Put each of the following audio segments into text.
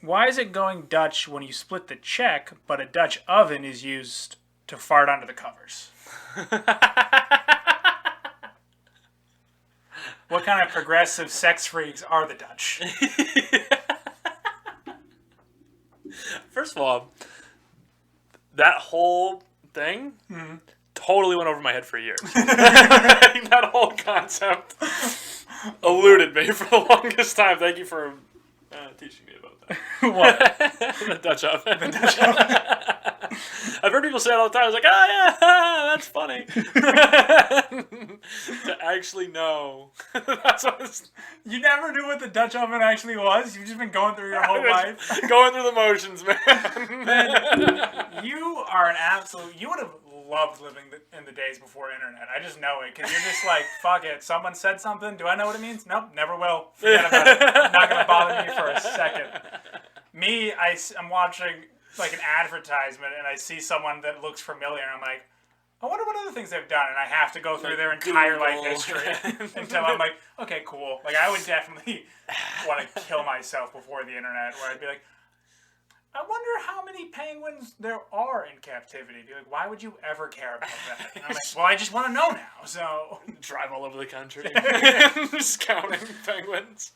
Why is it going Dutch when you split the check, but a Dutch oven is used to fart under the covers? What kind of progressive sex freaks are the Dutch? First of all, that whole thing totally went over my head for years. That whole concept eluded me for the longest time. Thank you for teaching me about that. What? The Dutch oven. The Dutch oven. I've heard people say it all the time. I was like, oh yeah, that's funny. To actually know. That's what it's... You never knew what the Dutch oven actually was? You've just been going through your whole life? Going through the motions, man. You are an absolute... You would have loved living in the days before internet. I just know it, because you're just like, fuck it. Someone said something. Do I know what it means? Nope, never will. Forget about it. Not going to bother me for a second. Me, I'm watching like an advertisement, and I see someone that looks familiar, and I'm like, I wonder what other things they've done, and I have to go through their entire life history until I'm like, okay, cool. Like, I would definitely want to kill myself before the internet, where I'd be like, I wonder how many penguins there are in captivity. Be like, why would you ever care about that? And I'm like, well, I just want to know now, so... Drive all over the country. Just counting penguins.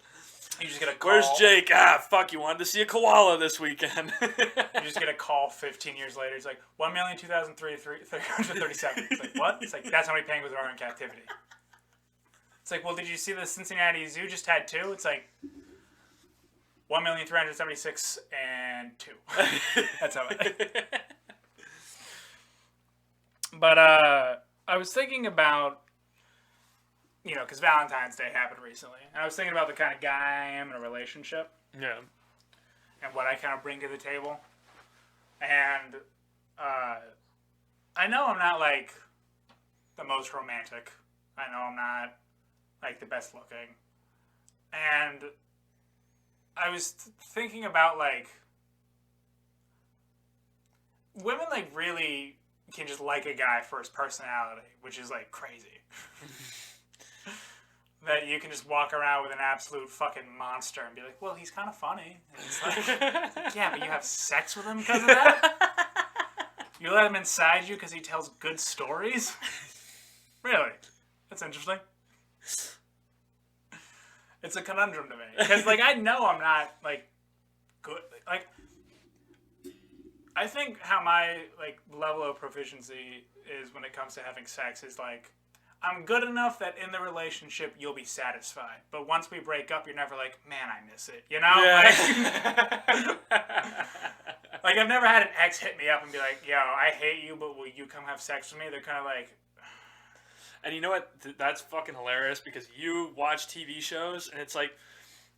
You just get a call. Where's Jake? Ah, fuck, you wanted to see a koala this weekend. You just get a call 15 years later. It's like, 1,002,337. It's like, what? It's like, that's how many penguins there are in captivity. It's like, well, did you see the Cincinnati Zoo just had 2? It's like, 1,376 and 2. That's how it. But I was thinking about, you know, because Valentine's Day happened recently, and I was thinking about the kind of guy I am in a relationship. Yeah. And what I kind of bring to the table. And I know I'm not, like, the most romantic. I know I'm not, like, the best looking. And I was thinking about, like, women, like, really can just like a guy for his personality, which is, like, crazy. That you can just walk around with an absolute fucking monster and be like, well, he's kind of funny. And it's like, yeah, but you have sex with him because of that? You let him inside you because he tells good stories? Really? That's interesting. It's a conundrum to me. Because, like, I know I'm not, like, good. Like, I think how my, like, level of proficiency is when it comes to having sex is, like, I'm good enough that in the relationship you'll be satisfied. But once we break up, you're never like, man, I miss it. You know? Yeah. Like, I've never had an ex hit me up and be like, yo, I hate you, but will you come have sex with me? They're kind of like... And you know what? That's fucking hilarious because you watch TV shows and it's like,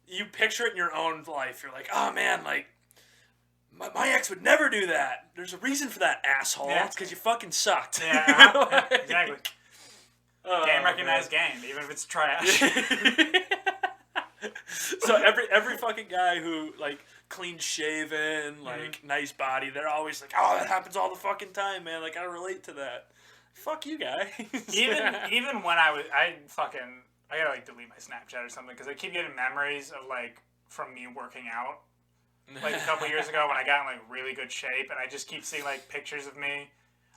you picture it in your own life. You're like, oh man, like, my ex would never do that. There's a reason for that, asshole. Yeah. It's because you fucking sucked. Yeah, yeah, exactly. Game recognized game, even if it's trash. So every fucking guy who, like, clean shaven, like, nice body, they're always like, oh, that happens all the fucking time, man. Like, I relate to that. Fuck you, guys. even when I gotta, like, delete my Snapchat or something, because I keep getting memories of, like, from me working out. Like, a couple years ago when I got in, like, really good shape, and I just keep seeing, like, pictures of me,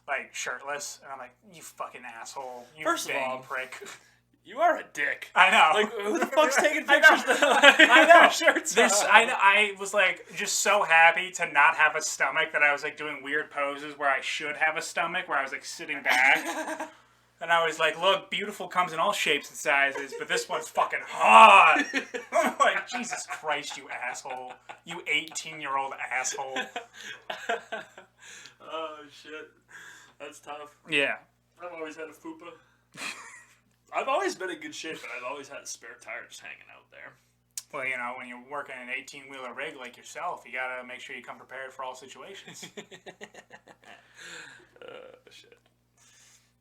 like, shirtless, and I'm like, you fucking asshole. You First of all, prick. You are a dick. I know. Like, who the fuck's taking pictures of I know. shirts I was, like, just so happy to not have a stomach that I was, like, doing weird poses where I should have a stomach, where I was, like, sitting back. And I was like, look, beautiful comes in all shapes and sizes, but this one's fucking hot. I'm like, Jesus Christ, you asshole. You 18-year-old asshole. Oh, shit. That's tough. Yeah. I've always had a fupa. I've always been in good shape, but I've always had a spare tire just hanging out there. Well, you know, when you're working an 18-wheeler rig like yourself, you gotta make sure you come prepared for all situations. Shit.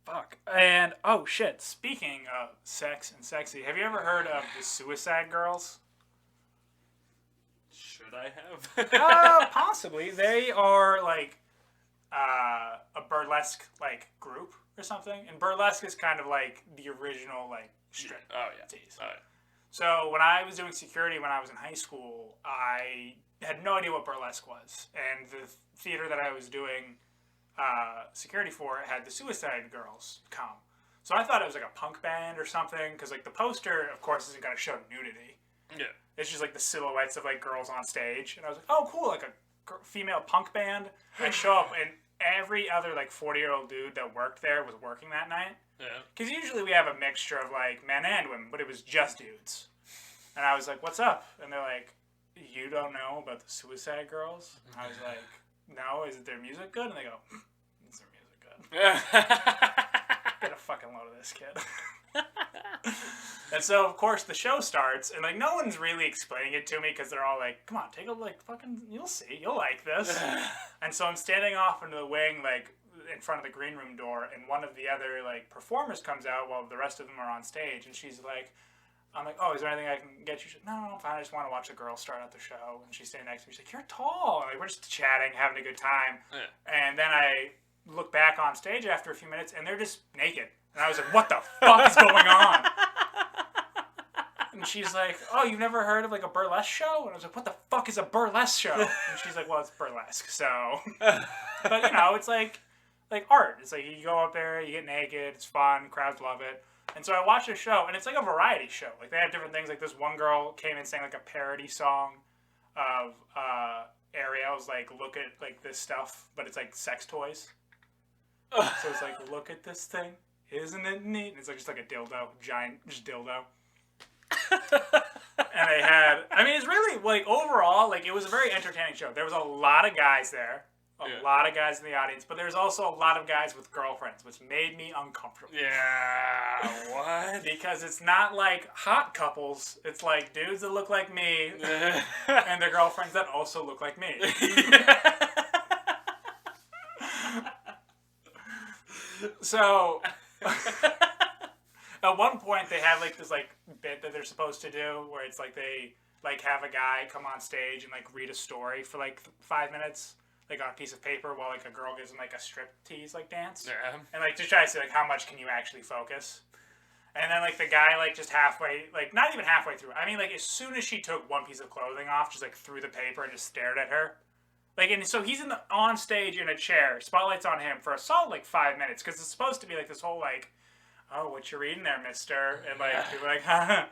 Fuck. And, oh, shit. Speaking of sex and sexy, have you ever heard of the Suicide Girls? Should I have? Possibly. They are, like, a burlesque, like, group or something. And burlesque is kind of like the original, like, strip. Oh, yeah. Tease. Oh, yeah. So when I was doing security when I was in high school, I had no idea what burlesque was, and the theater that I was doing security for had the Suicide Girls come. So I thought it was like a punk band or something, because like the poster, of course, isn't going to show nudity. Yeah. It's just like the silhouettes of like girls on stage, and I was like, oh, cool, like a female punk band. I show up, and every other like 40-year-old dude that worked there was working that night. Yeah. Because usually we have a mixture of like men and women, but it was just dudes. And I was like, what's up? And they're like, you don't know about the Suicide Girls? And I was like, no, is their music good? And they go, is their music good? Get a fucking load of this kid. And so, of course, the show starts, and like no one's really explaining it to me because they're all like, come on, take a like fucking, you'll see, you'll like this. And so I'm standing off into the wing, like in front of the green room door, and one of the other like performers comes out while the rest of them are on stage, and she's like, I'm like, oh, is there anything I can get you? She's like, no, I'm fine. I just want to watch the girls start out the show. And she's standing next to me. She's like, you're tall. And like, we're just chatting, having a good time. Yeah. And then I look back on stage after a few minutes, and they're just naked. And I was like, what the fuck is going on? And she's like, oh, you've never heard of like a burlesque show? And I was like, what the fuck is a burlesque show? And she's like, well, it's burlesque. So, but you know, it's like art. It's like you go up there, you get naked, it's fun, crowds love it. And so I watched the show, and it's like a variety show. Like they have different things. Like this one girl came and sang like a parody song of Ariel's like, look at like this stuff, but it's like sex toys. So it's like, look at this thing, isn't it neat? And it's like just like a dildo, giant, just dildo. And they had, I mean, it's really like overall, like it was a very entertaining show. There was a lot of guys there. A lot of guys in the audience, but there's also a lot of guys with girlfriends, which made me uncomfortable. Yeah, what? Because it's not like hot couples. It's like dudes that look like me and their girlfriends that also look like me. So, at one point they have like this like bit that they're supposed to do where it's like they like have a guy come on stage and like read a story for like 5 minutes. Like on a piece of paper while like a girl gives them like a striptease like dance. Yeah. And like to try to see like how much can you actually focus. And then like the guy like just halfway, like not even halfway through. I mean like as soon as she took one piece of clothing off, just like threw the paper and just stared at her. Like, and so he's on stage in a chair, spotlight's on him for a solid like 5 minutes because it's supposed to be like this whole like, oh, what you reading there, mister? And like people are like, ha.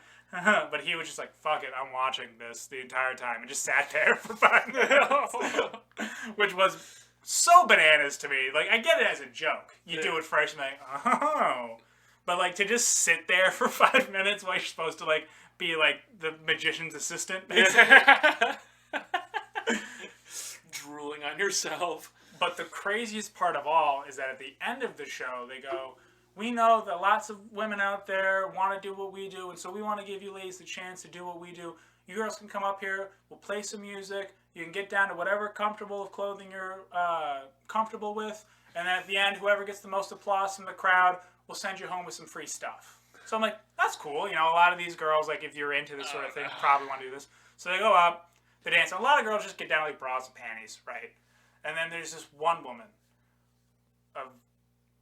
But he was just like, fuck it, I'm watching this the entire time, and just sat there for 5 minutes. Which was so bananas to me. Like, I get it as a joke. You do it first and like, oh. But like, to just sit there for 5 minutes while you're supposed to like, be like the magician's assistant, basically. Drooling on yourself. But the craziest part of all is that at the end of the show, they go, we know that lots of women out there want to do what we do, and so we want to give you ladies the chance to do what we do. You girls can come up here, we'll play some music, you can get down to whatever comfortable of clothing you're comfortable with, and then at the end, whoever gets the most applause from the crowd will send you home with some free stuff. So I'm like, that's cool. You know, a lot of these girls, like if you're into this sort of thing, probably want to do this. So they go up, they dance, and a lot of girls just get down like bras and panties, right? And then there's this one woman, a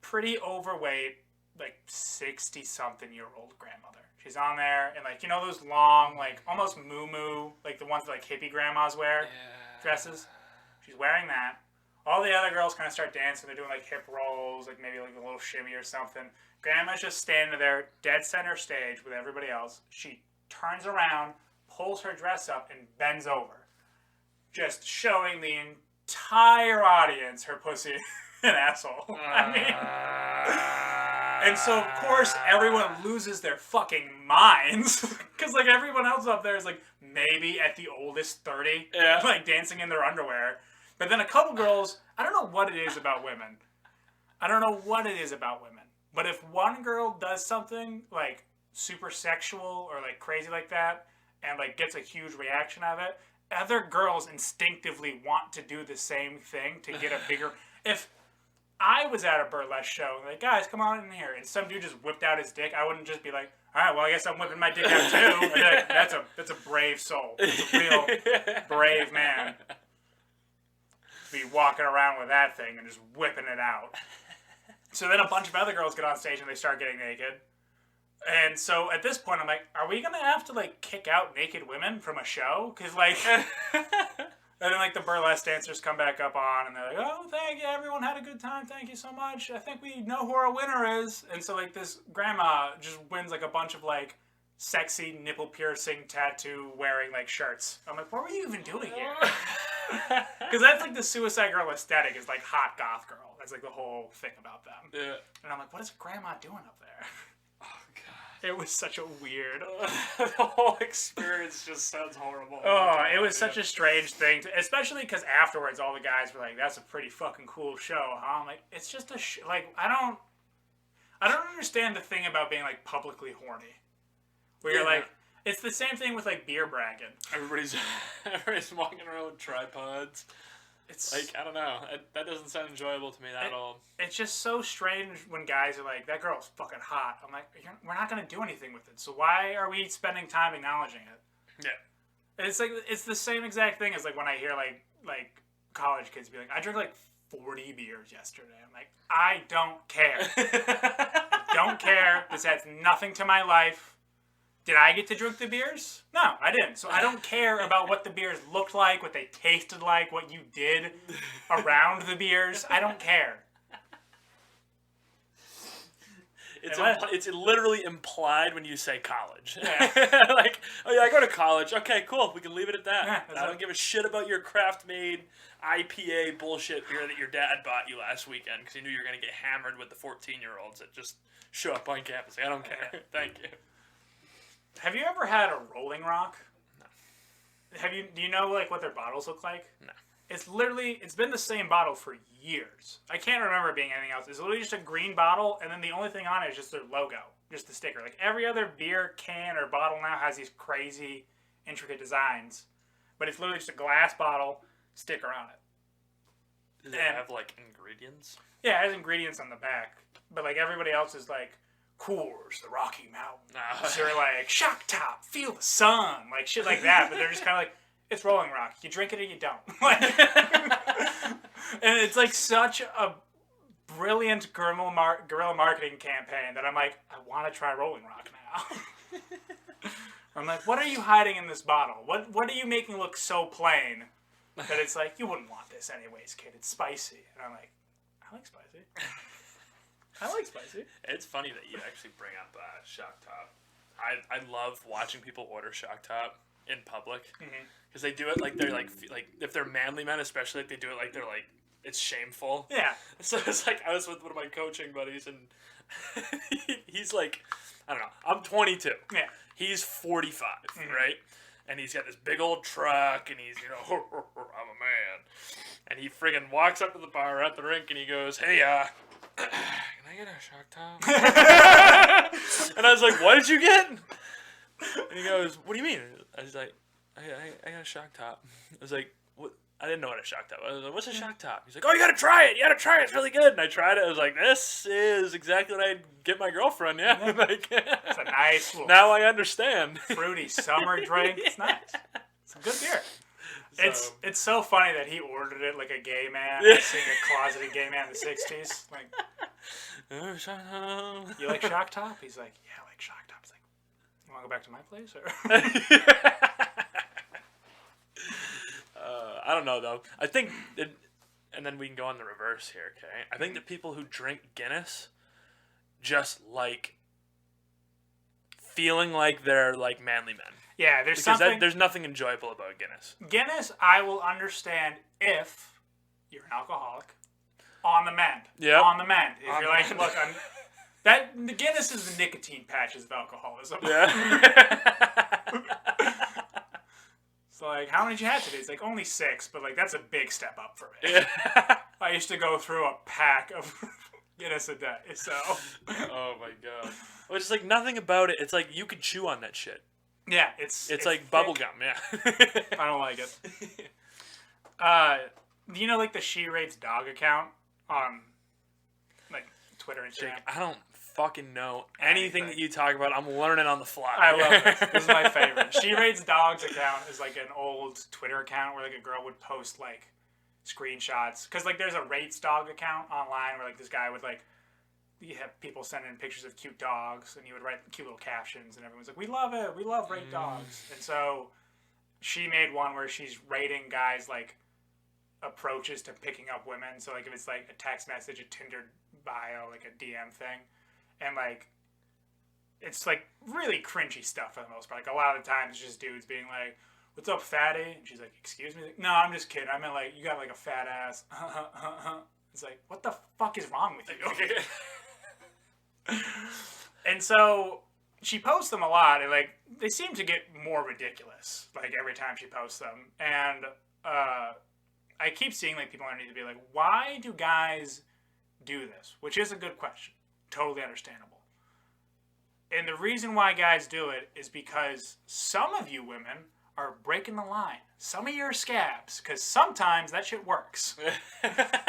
pretty overweight, like 60-something-year-old grandmother. She's on there, and like, you know those long, like almost moo-moo, like the ones that like hippie grandmas wear, dresses? She's wearing that. All the other girls kind of start dancing. They're doing like hip rolls, like maybe like a little shimmy or something. Grandma's just standing there, dead center stage with everybody else. She turns around, pulls her dress up, and bends over, just showing the entire audience her pussy and asshole. I mean, and so of course everyone loses their fucking minds because like everyone else up there is like maybe at the oldest 30, like dancing in their underwear. But then a couple girls, I don't know what it is about women. But if one girl does something like super sexual or like crazy like that and like gets a huge reaction out of it, other girls instinctively want to do the same thing to get a bigger... If I was at a burlesque show and like, guys, come on in here, and some dude just whipped out his dick, I wouldn't just be like, all right, well, I guess I'm whipping my dick out too. I'd be like, that's a brave soul. That's a real brave man. Be walking around with that thing and just whipping it out. So then a bunch of other girls get on stage and they start getting naked. And so at this point, I'm like, are we gonna have to like kick out naked women from a show? Because like, and then like the burlesque dancers come back up on, and they're like, oh, thank you, everyone had a good time, thank you so much. I think we know who our winner is. And so like this grandma just wins like a bunch of like sexy nipple piercing tattoo wearing like shirts. I'm like, what were you even doing here? Because that's like the Suicide Girl aesthetic is like hot goth girl. That's like the whole thing about them. Yeah. And I'm like, what is grandma doing up there? Oh god. It was such a weird. The whole experience just sounds horrible. Oh, it was such a strange thing, especially because afterwards all the guys were like, "That's a pretty fucking cool show." Huh? I'm like, it's just a like I don't understand the thing about being like publicly horny, where you're like, it's the same thing with like beer bragging. Everybody's walking around with tripods. It's like, I don't know. That doesn't sound enjoyable to me at all. It's just so strange when guys are like, that girl's fucking hot. I'm like, we're not going to do anything with it. So why are we spending time acknowledging it? Yeah. It's like, it's the same exact thing as like when I hear like college kids be like, I drank like 40 beers yesterday. I'm like, I don't care. Don't care. This adds nothing to my life. Did I get to drink the beers? No, I didn't. So I don't care about what the beers looked like, what they tasted like, what you did around the beers. I don't care. It's literally implied when you say college. Yeah. Like, oh yeah, I go to college. Okay, cool. We can leave it at that. Yeah, I don't give a shit about your craft-made IPA bullshit beer that your dad bought you last weekend because he knew you were going to get hammered with the 14-year-olds that just show up on campus. Like, I don't care. Thank you. Have you ever had a Rolling Rock? No. Do you know like what their bottles look like? No. It's been the same bottle for years. I can't remember it being anything else. It's literally just a green bottle, and then the only thing on it is just their logo, just the sticker. Like every other beer can or bottle now has these crazy, intricate designs, but it's literally just a glass bottle, sticker on it. Does it have like ingredients? Yeah, it has ingredients on the back, but like everybody else is like Coors, the Rocky Mountains. They're like, Shock Top, feel the sun, like shit like that. But they're just kind of like, it's Rolling Rock. You drink it or you don't. Like, and it's like such a brilliant guerrilla marketing campaign that I'm like, I want to try Rolling Rock now. I'm like, what are you hiding in this bottle? What are you making look so plain that it's like, you wouldn't want this anyways, kid. It's spicy. And I'm like, I like spicy. I like spicy. It's funny that you actually bring up Shock Top. I love watching people order Shock Top in public because they do it like they're like if they're manly men, especially like they do it like they're like it's shameful. Yeah. So it's like I was with one of my coaching buddies and he's like, I don't know. I'm 22. Yeah. He's 45, right? And he's got this big old truck, and he's, I'm a man. And he friggin' walks up to the bar at the rink, and he goes, hey, can I get a Shock Top? And I was like, what did you get? And he goes, what do you mean? I was like, I got a Shock Top. I was like, what? I didn't know what a Shock Top was. I was like, what's a Shock Top? He's like, oh, you gotta try it. It's really good. And I tried it. I was like, this is exactly what I'd get my girlfriend. Yeah. Like, it's a nice little now I understand. fruity summer drink. It's nice. It's a good beer. So, it's so funny that he ordered it like a gay man, seeing a closeted gay man in the 60s. Like, you like Shock Top? He's like, yeah, I like Shock Top. He's like, you want to go back to my place? Or? I don't know, though. I think, and then we can go on the reverse here, okay? I think that people who drink Guinness just like feeling like they're like manly men. Yeah, there's because something. There's nothing enjoyable about Guinness. Guinness, I will understand if you're an alcoholic. On the mend. Yeah. On the mend. If you're like, look, the Guinness is the nicotine patches of alcoholism. Yeah. So like, how many did you have today? It's like only 6, but like that's a big step up for me. Yeah. I used to go through a pack of Guinness a day. So. Oh my god. Well, it's like nothing about it. It's like you could chew on that shit. Yeah, it's like bubble gum. Yeah. I don't like it. Do you know like the She Rates Dog account on like Twitter and shit? I don't fucking know anything that you talk about. I'm learning on the fly. I love this. This is my favorite. She Rates Dogs account is like an old Twitter account where like a girl would post like screenshots because like there's a Rates Dog account online where like this guy would like you have people sending pictures of cute dogs, and you would write cute little captions, and everyone's like, "We love it. We love rate dogs." And so she made one where she's rating guys like approaches to picking up women. So like if it's like a text message, a Tinder bio, like a DM thing, and like it's like really cringy stuff for the most part. Like a lot of the times, it's just dudes being like, "What's up, fatty?" And she's like, "Excuse me." Like, "No, I'm just kidding. I meant like you got like a fat ass." It's like, what the fuck is wrong with you? And so she posts them a lot, and like they seem to get more ridiculous like every time she posts them. And I keep seeing like people underneath to be like, why do guys do this? Which is a good question, totally understandable. And the reason why guys do it is because some of you women are breaking the line. Some of you are scabs, because sometimes that shit works.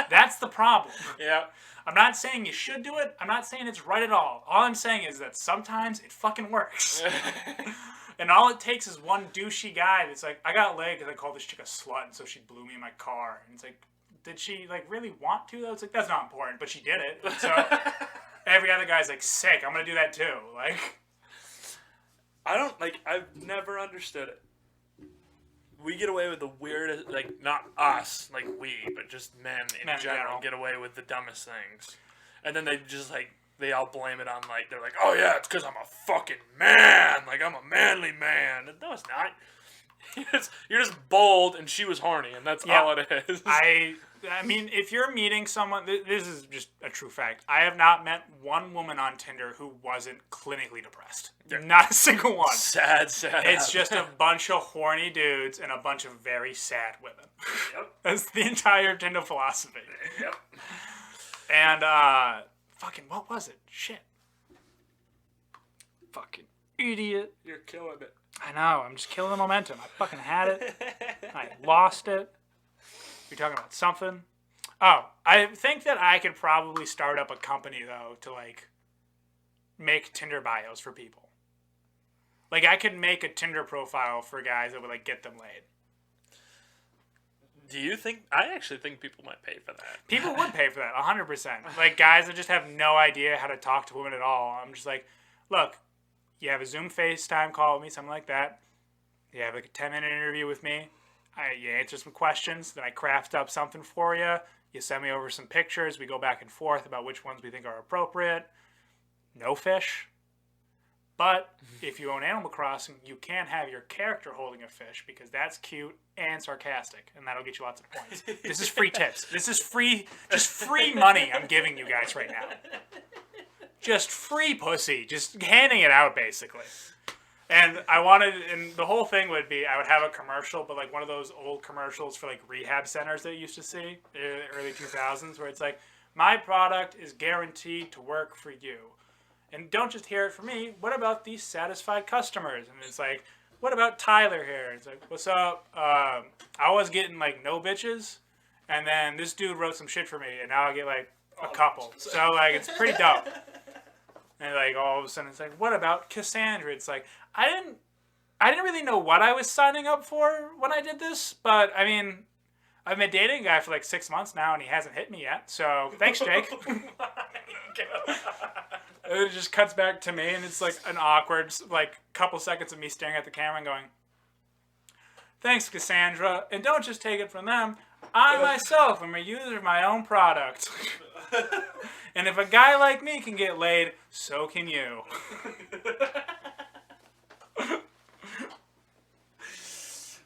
That's the problem. Yeah. I'm not saying you should do it. I'm not saying it's right at all. All I'm saying is that sometimes it fucking works. And all it takes is one douchey guy that's like, "I got laid because I called this chick a slut, and so she blew me in my car." And it's like, did she like really want to though? It's like, that's not important, but she did it. And so every other guy's like, "Sick, I'm gonna do that too." Like, I've never understood it. We get away with the weirdest, like, not us, like we, but just men in general get away with the dumbest things. And then they just, like, they all blame it on, like, they're like, "Oh, yeah, it's because I'm a fucking man. Like, I'm a manly man." And no, it's not. You're just bold, and she was horny, and that's all it is. I mean, if you're meeting someone, this is just a true fact. I have not met one woman on Tinder who wasn't clinically depressed. Not a single one. Sad. It's just a bunch of horny dudes and a bunch of very sad women. Yep. That's the entire Tinder philosophy. Yep. And, fucking, what was it? Shit. Fucking idiot. You're killing it. I know, I'm just killing the momentum. I fucking had it. I lost it. You're talking about something. Oh, I think that I could probably start up a company, though, to, like, make Tinder bios for people. Like, I could make a Tinder profile for guys that would, like, get them laid. Do you think... I actually think people might pay for that. People would pay for that, 100%. Like, guys that just have no idea how to talk to women at all. I'm just like, look, you have a Zoom FaceTime call with me, something like that. You have, like, a 10-minute interview with me. You answer some questions, then I craft up something for you. You send me over some pictures. We go back and forth about which ones we think are appropriate. No fish. But if you own Animal Crossing, you can have your character holding a fish because that's cute and sarcastic, and that'll get you lots of points. This is free tips. This is free, just free money I'm giving you guys right now. Just free pussy. Just handing it out, basically. And and the whole thing would be, I would have a commercial, but like one of those old commercials for like rehab centers that you used to see in the early 2000s, where it's like, "My product is guaranteed to work for you. And don't just hear it from me. What about these satisfied customers?" And it's like, "What about Tyler here?" It's like, "What's up? I was getting like no bitches, and then this dude wrote some shit for me, and now I get like a couple." So like, it's pretty dope. And like all of a sudden it's like, "What about Cassandra?" It's like, I didn't really know what I was signing up for when I did this, but I mean, I've been dating a guy for like 6 months now and he hasn't hit me yet. So thanks, Jake. It just cuts back to me and it's like an awkward like couple seconds of me staring at the camera and going, "Thanks, Cassandra, and don't just take it from them. I myself am a user of my own product." And if a guy like me can get laid, so can you.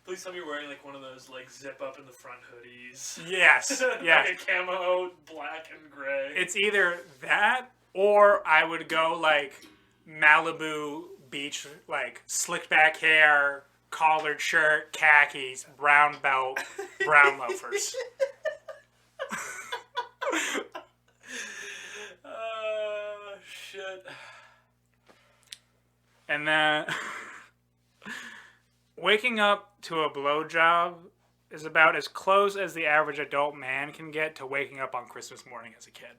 Please tell me you're wearing like one of those like zip up in the front hoodies. Yes, yes. Like a camo, black and gray. It's either that or I would go like Malibu beach, like slicked back hair, collared shirt, khakis, brown belt, brown loafers. Shit. And then waking up to a blowjob is about as close as the average adult man can get to waking up on Christmas morning as a kid.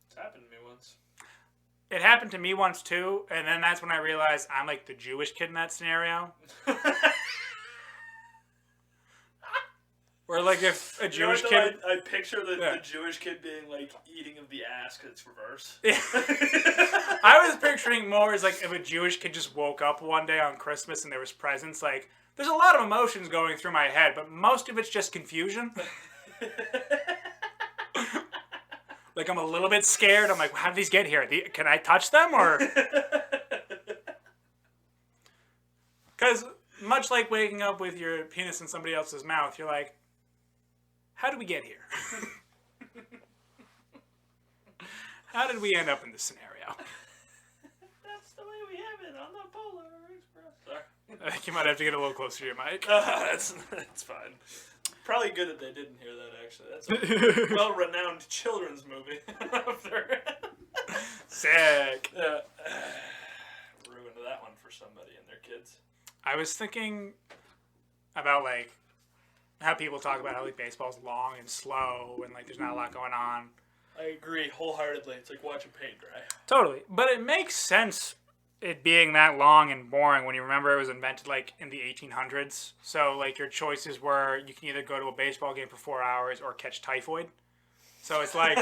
It's happened to me once. It happened to me once too, and then that's when I realized I'm like the Jewish kid in that scenario. Where Or like if a Jewish kid. I picture the Yeah. Jewish kid being like eating of the ass because it's reverse. I was picturing more as like if a Jewish kid just woke up one day on Christmas and there was presents. Like, there's a lot of emotions going through my head, but most of it's just confusion. Like, I'm a little bit scared. I'm like, how did these get here? Can I touch them? Or. Because, much like waking up with your penis in somebody else's mouth, you're like, how did we get here? How did we end up in this scenario? That's the way we have it on the Polar Express. Sorry. I think you might have to get a little closer to your mic. That's fine. Probably good that they didn't hear that, actually. That's a well-renowned children's movie. Sick. Ruined that one for somebody and their kids. I was thinking about, like, how people talk about how, like, baseball's long and slow and, like, there's not a lot going on. I agree wholeheartedly. It's like watching paint dry. Totally. But it makes sense it being that long and boring when you remember it was invented, like, in the 1800s. So, like, your choices were you can either go to a baseball game for 4 hours or catch typhoid. So it's like...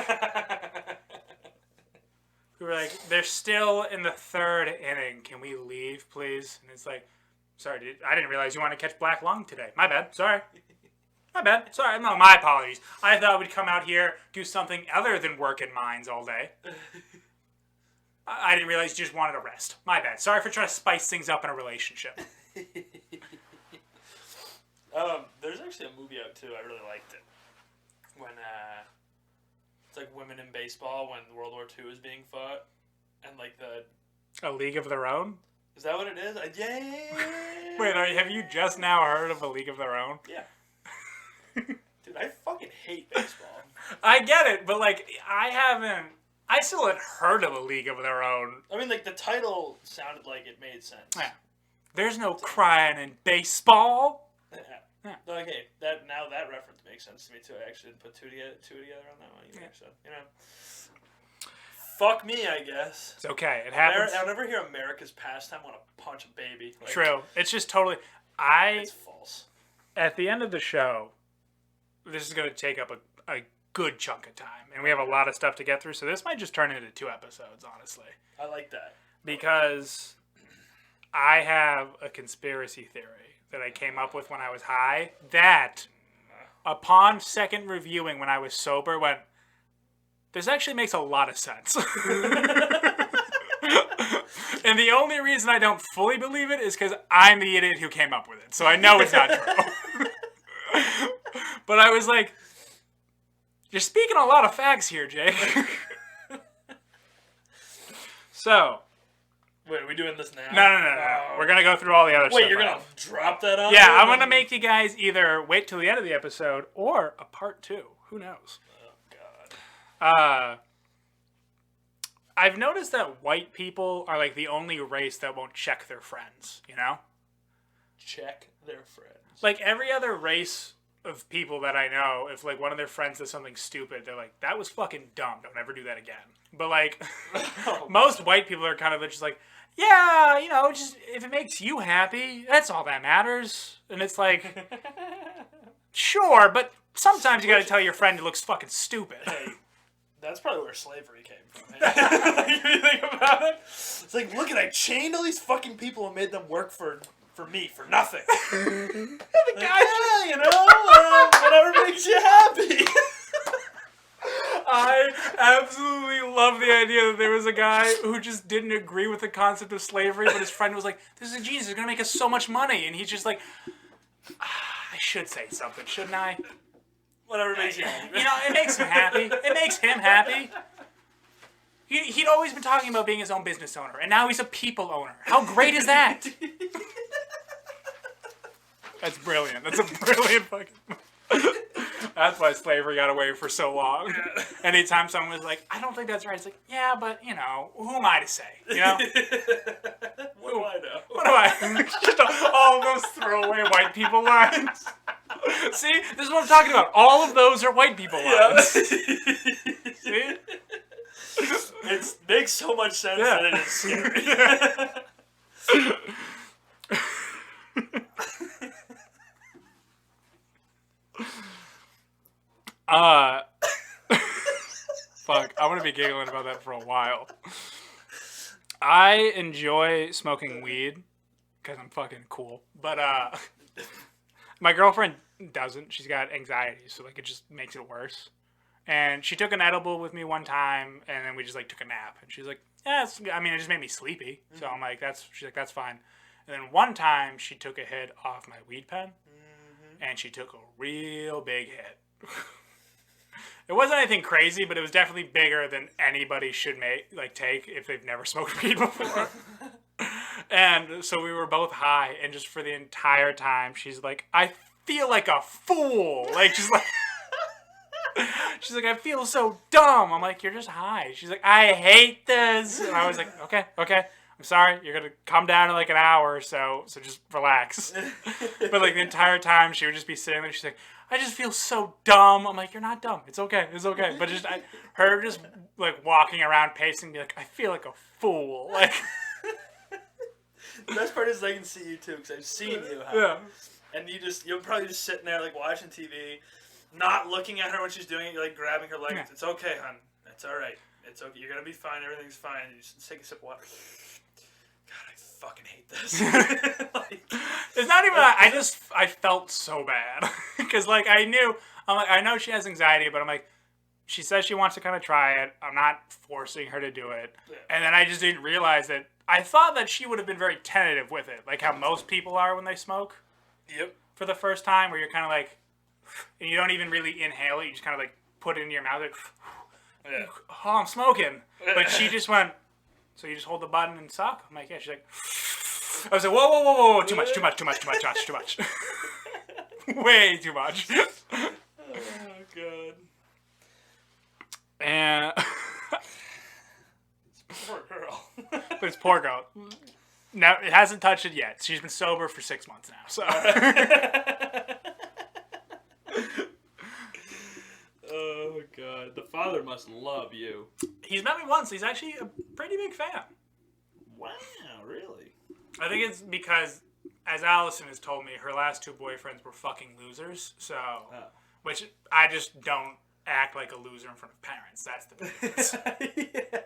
we were like, they're still in the third inning. Can we leave, please? And it's like, sorry, dude, I didn't realize you wanted to catch black lung today. My bad. Sorry. My bad. Sorry. No, my apologies. I thought we'd come out here, do something other than work in mines all day. I didn't realize you just wanted a rest. My bad. Sorry for trying to spice things up in a relationship. There's actually a movie out, too. I really liked it. When, it's like women in baseball when World War II is being fought. And, like, A League of Their Own? Is that what it is? Yeah. Wait, have you just now heard of A League of Their Own? Yeah. Dude, I fucking hate baseball. I get it, but, like, I still had heard of A League of Their Own. I mean, like, the title sounded like it made sense. Yeah. There's no crying in baseball. Yeah. Okay, that reference makes sense to me, too. I actually didn't put two together on that one either, so, you know. Fuck me, I guess. It's okay. It happens. I'll never hear America's pastime want to punch a baby. Like, True. It's just totally... It's false. At the end of the show, this is going to take up a good chunk of time. And we have a lot of stuff to get through, so this might just turn into 2 episodes, honestly. I like that. Because I have a conspiracy theory that I came up with when I was high that, upon second reviewing when I was sober, went, this actually makes a lot of sense. And the only reason I don't fully believe it is because I'm the idiot who came up with it. So I know it's not true. But I was like, you're speaking a lot of facts here, Jake. So. Wait, are we doing this now? No. We're going to go through all the other stuff. Wait, you're going to drop that on? Yeah, I'm going to make you guys either wait till the end of the episode or a part 2. Who knows? Oh, God. I've noticed that white people are like the only race that won't check their friends, you know? Check their friends. Like every other race of people that I know, if like one of their friends does something stupid, they're like, that was fucking dumb. Don't ever do that again. But like, most white people are kind of just like, yeah, you know, just if it makes you happy, that's all that matters. And it's like, sure, but sometimes you got to tell your friend it looks fucking stupid. Hey, that's probably where slavery came from. If you think about it, it's like, look at I chained all these fucking people and made them work for me for nothing. The Like, guy, yeah, you know, whatever makes you happy. I absolutely love the idea that there was a guy who just didn't agree with the concept of slavery, but his friend was like, this is genius, it's gonna make us so much money. And he's just like, I should say something, shouldn't I? Whatever makes you happy. You know, it makes him happy. It makes him happy. He'd always been talking about being his own business owner, and now he's a people owner. How great is that? That's brilliant. That's a brilliant fucking... That's why slavery got away for so long. Anytime someone was like, I don't think that's right, it's like, yeah, but, you know, who am I to say? You know? What do I know? What do I... Just all those throwaway white people lines. See? This is what I'm talking about. All of those are white people lines. See? It makes so much sense that it is scary. giggling about that for a while. I enjoy smoking weed because I'm fucking cool. But my girlfriend doesn't. She's got anxiety, so like it just makes it worse. And she took an edible with me one time, and then we just like took a nap. And she's like, "Yeah, it just made me sleepy." So I'm like, She's like, "That's fine." And then one time she took a hit off my weed pen, and she took a real big hit. It wasn't anything crazy, but it was definitely bigger than anybody should take if they've never smoked weed before. And so we were both high, and just for the entire time, she's like, "I feel like a fool." Like, she's like, "I feel so dumb." I'm like, "You're just high." She's like, "I hate this." And I was like, okay, I'm sorry. You're going to come down in like an hour or so just relax. But like the entire time, she would just be sitting there. She's like, "I just feel so dumb." I'm like, "You're not dumb. It's okay. But just her just like walking around pacing, be like, "I feel like a fool." Like, the best part is I can see you too, because I've seen you. yeah. And you're probably just sitting there like watching TV, not looking at her when she's doing it. You're like grabbing her leg. Yeah. It's okay, hon. It's all right. It's okay. You're gonna be fine. Everything's fine. You just take a sip of water. God, I fucking hate this. It's not even that. I felt so bad because like I know she has anxiety, but I'm like, she says she wants to kind of try it. I'm not forcing her to do it. Yeah. And then I just didn't realize that I thought that she would have been very tentative with it, like how most people are when they smoke. Yep. For the first time, where you're kind of like, and you don't even really inhale it. You just kind of like put it into your mouth. Like, Yeah. "Oh, I'm smoking." But she just went, "So you just hold the button and suck?" I'm like, "Yeah." She's like, I was like, whoa, too much. Way too much. Oh god. And Poor girl. but it's poor girl. Now it hasn't touched it yet. She's been sober for 6 months now. So Oh god. The father must love you. he's met me once. He's actually a pretty big fan. Wow, really? I think it's because, as Allison has told me, her last 2 boyfriends were fucking losers. So, which I just don't act like a loser in front of parents. That's the difference. Yeah.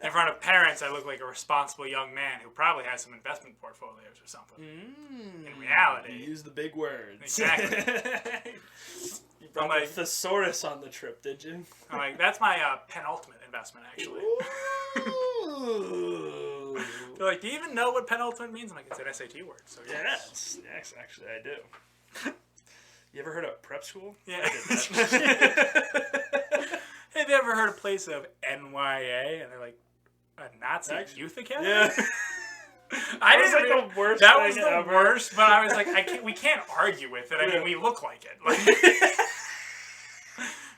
In front of parents, I look like a responsible young man who probably has some investment portfolios or something. In reality. You use the big words. Exactly. You brought I'm the thesaurus on the trip, did you? I'm like, that's my penultimate investment, actually. Ooh. They're like, "Do you even know what penultimate means?" I'm like, "It's an SAT word." So Yes, actually I do. You ever heard of prep school? Yeah. I did that. Have you ever heard a place of NYA and they're like a Nazi Actually, youth academy? Yeah. I That was, didn't. like, the worst That thing was the ever. worst. But I was like, we can't argue with it. I mean, we look like it. Like,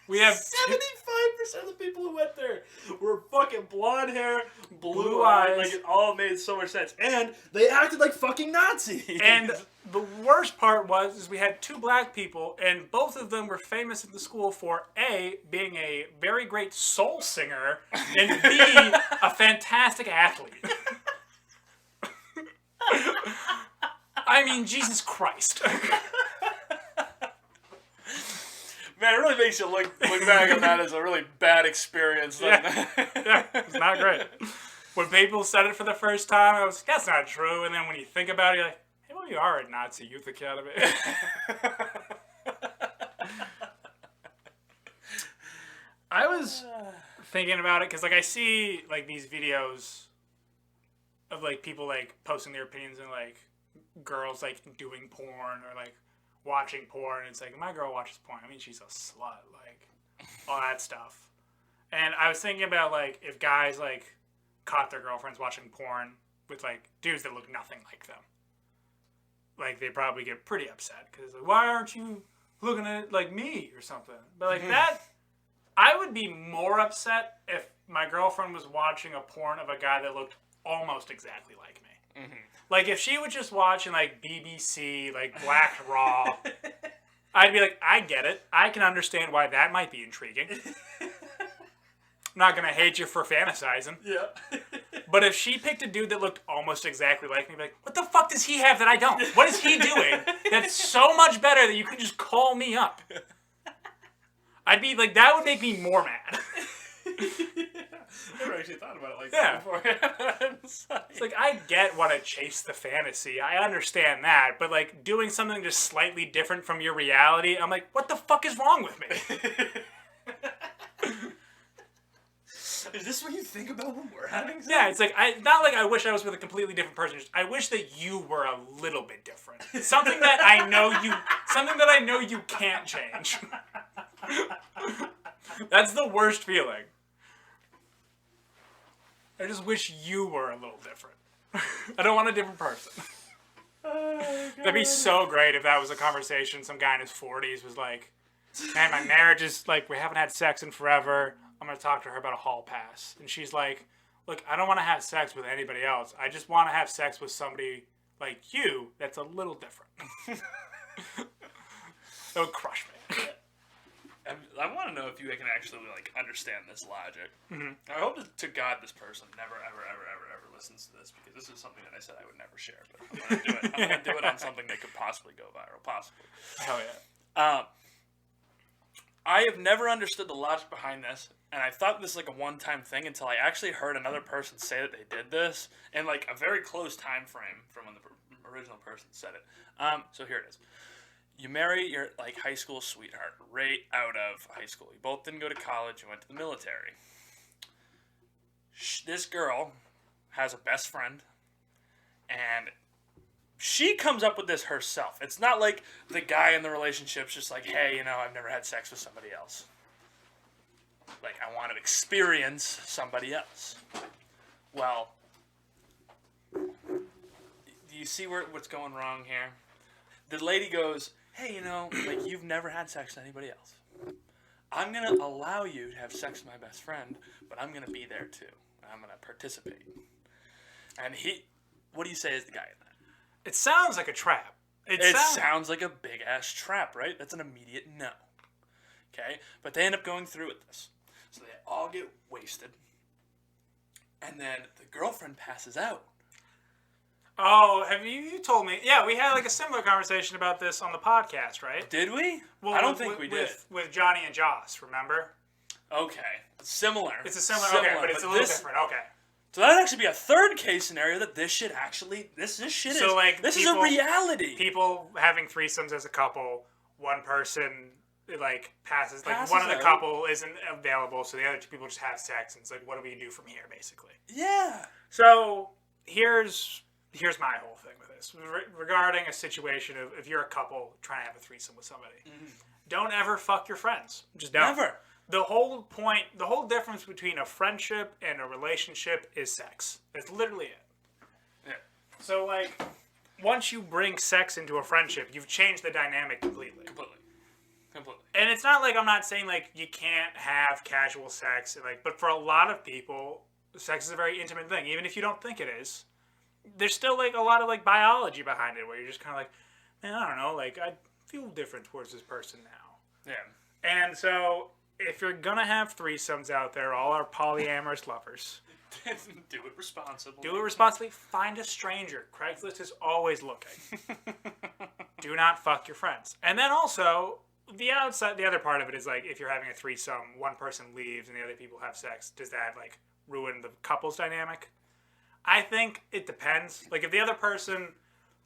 we have 75% of the people who went there were fucking blonde hair, blue Blue eyes. eyes. Like, it all made so much sense. And they acted like fucking Nazis. And the worst part is we had 2 black people, and both of them were famous at the school for A, being a very great soul singer, and B, a fantastic athlete. I mean, Jesus Christ. Man, it really makes you look back on that as a really bad experience. Yeah. Yeah, it's not great. When people said it for the first time, I was like, "That's not true." And then when you think about it, you're like, "Hey, well, you are a Nazi youth academy." I was thinking about it because, like, I see like these videos of like people like posting their opinions and like girls like doing porn or like watching porn. It's like, my girl watches porn. I mean, she's a slut, like all that stuff. And I was thinking about like if guys like caught their girlfriends watching porn with like dudes that look nothing like them, like they'd probably get pretty upset because like, why aren't you looking at it like me or something? But like that, I would be more upset if my girlfriend was watching a porn of a guy that looked almost exactly like me. Like if she was just watching like BBC, like Black Raw, I'd be like, I get it. I can understand why that might be intriguing. I'm not gonna hate you for fantasizing. Yeah. But if she picked a dude that looked almost exactly like me, I'd be like, what the fuck does he have that I don't? What is he doing that's so much better that you could just call me up? I'd be like, that would make me more mad. Never actually thought about it like Yeah. that before. It's like, I get want to chase the fantasy. I understand that. But, like, doing something just slightly different from your reality, I'm like, what the fuck is wrong with me? Is this what you think about when we're having sex? Yeah, it's like, not like I wish I was with a completely different person. Just, I wish that you were a little bit different. Something that I know you can't change. That's the worst feeling. I just wish you were a little different. I don't want a different person. Oh, That'd be so great if that was a conversation. Some guy in his 40s was like, man, my marriage is like, we haven't had sex in forever. I'm going to talk to her about a hall pass. And she's like, look, I don't want to have sex with anybody else. I just want to have sex with somebody like you that's a little different. That would crush me. I want to know if you can actually like understand this logic. Mm-hmm. I hope to God this person never, ever listens to this, because this is something that I said I would never share. But I'm gonna do it. I'm gonna do it on something that could possibly go viral. Possibly. Hell yeah. I have never understood the logic behind this, and I thought this was like a one-time thing until I actually heard another person say that they did this in like a very close time frame from when the original person said it. So here it is. You marry your like high school sweetheart right out of high school. You both didn't go to college. You went to the military. This girl has a best friend, and she comes up with this herself. It's not like the guy in the relationship's just like, hey, you know, I've never had sex with somebody else. Like, I want to experience somebody else. Well, do you see what's going wrong here? The lady goes, hey, you know, like, you've never had sex with anybody else. I'm going to allow you to have sex with my best friend, but I'm going to be there too. I'm going to participate. And what do you say is the guy in that? It sounds like a trap. It sounds like a big-ass trap, right? That's an immediate no. Okay? But they end up going through with this. So they all get wasted. And then the girlfriend passes out. Oh, have you told me? Yeah, we had like a similar conversation about this on the podcast, right? Did we? Well, I don't think we did. With Johnny and Joss, remember? Okay. Similar. It's a similar okay, but it's a little different. Okay. So that'd actually be a third case scenario that this shit is a reality. People having threesomes as a couple, one person like passes Passes one of the out. couple isn't available, so the other two people just have sex, and it's like, what do we do from here, basically? Yeah. So here's my whole thing with this regarding a situation of if you're a couple trying to have a threesome with somebody, don't ever fuck your friends. Just don't. Never. The whole difference between a friendship and a relationship is sex. That's literally it. Yeah. So, like, once you bring sex into a friendship, you've changed the dynamic completely. Completely. And it's not like I'm not saying, like, you can't have casual sex, but for a lot of people, sex is a very intimate thing. Even if you don't think it is, there's still, like, a lot of, like, biology behind it where you're just kind of like, man, I don't know, like, I feel different towards this person now. Yeah. And so, if you're gonna have threesomes out there, all our polyamorous lovers, Do it responsibly. do it responsibly. Find a stranger. Craigslist is always looking. Do not fuck your friends. And then also, the other part of it is like, if you're having a threesome, one person leaves and the other people have sex, does that like ruin the couple's dynamic? I think it depends. Like, if the other person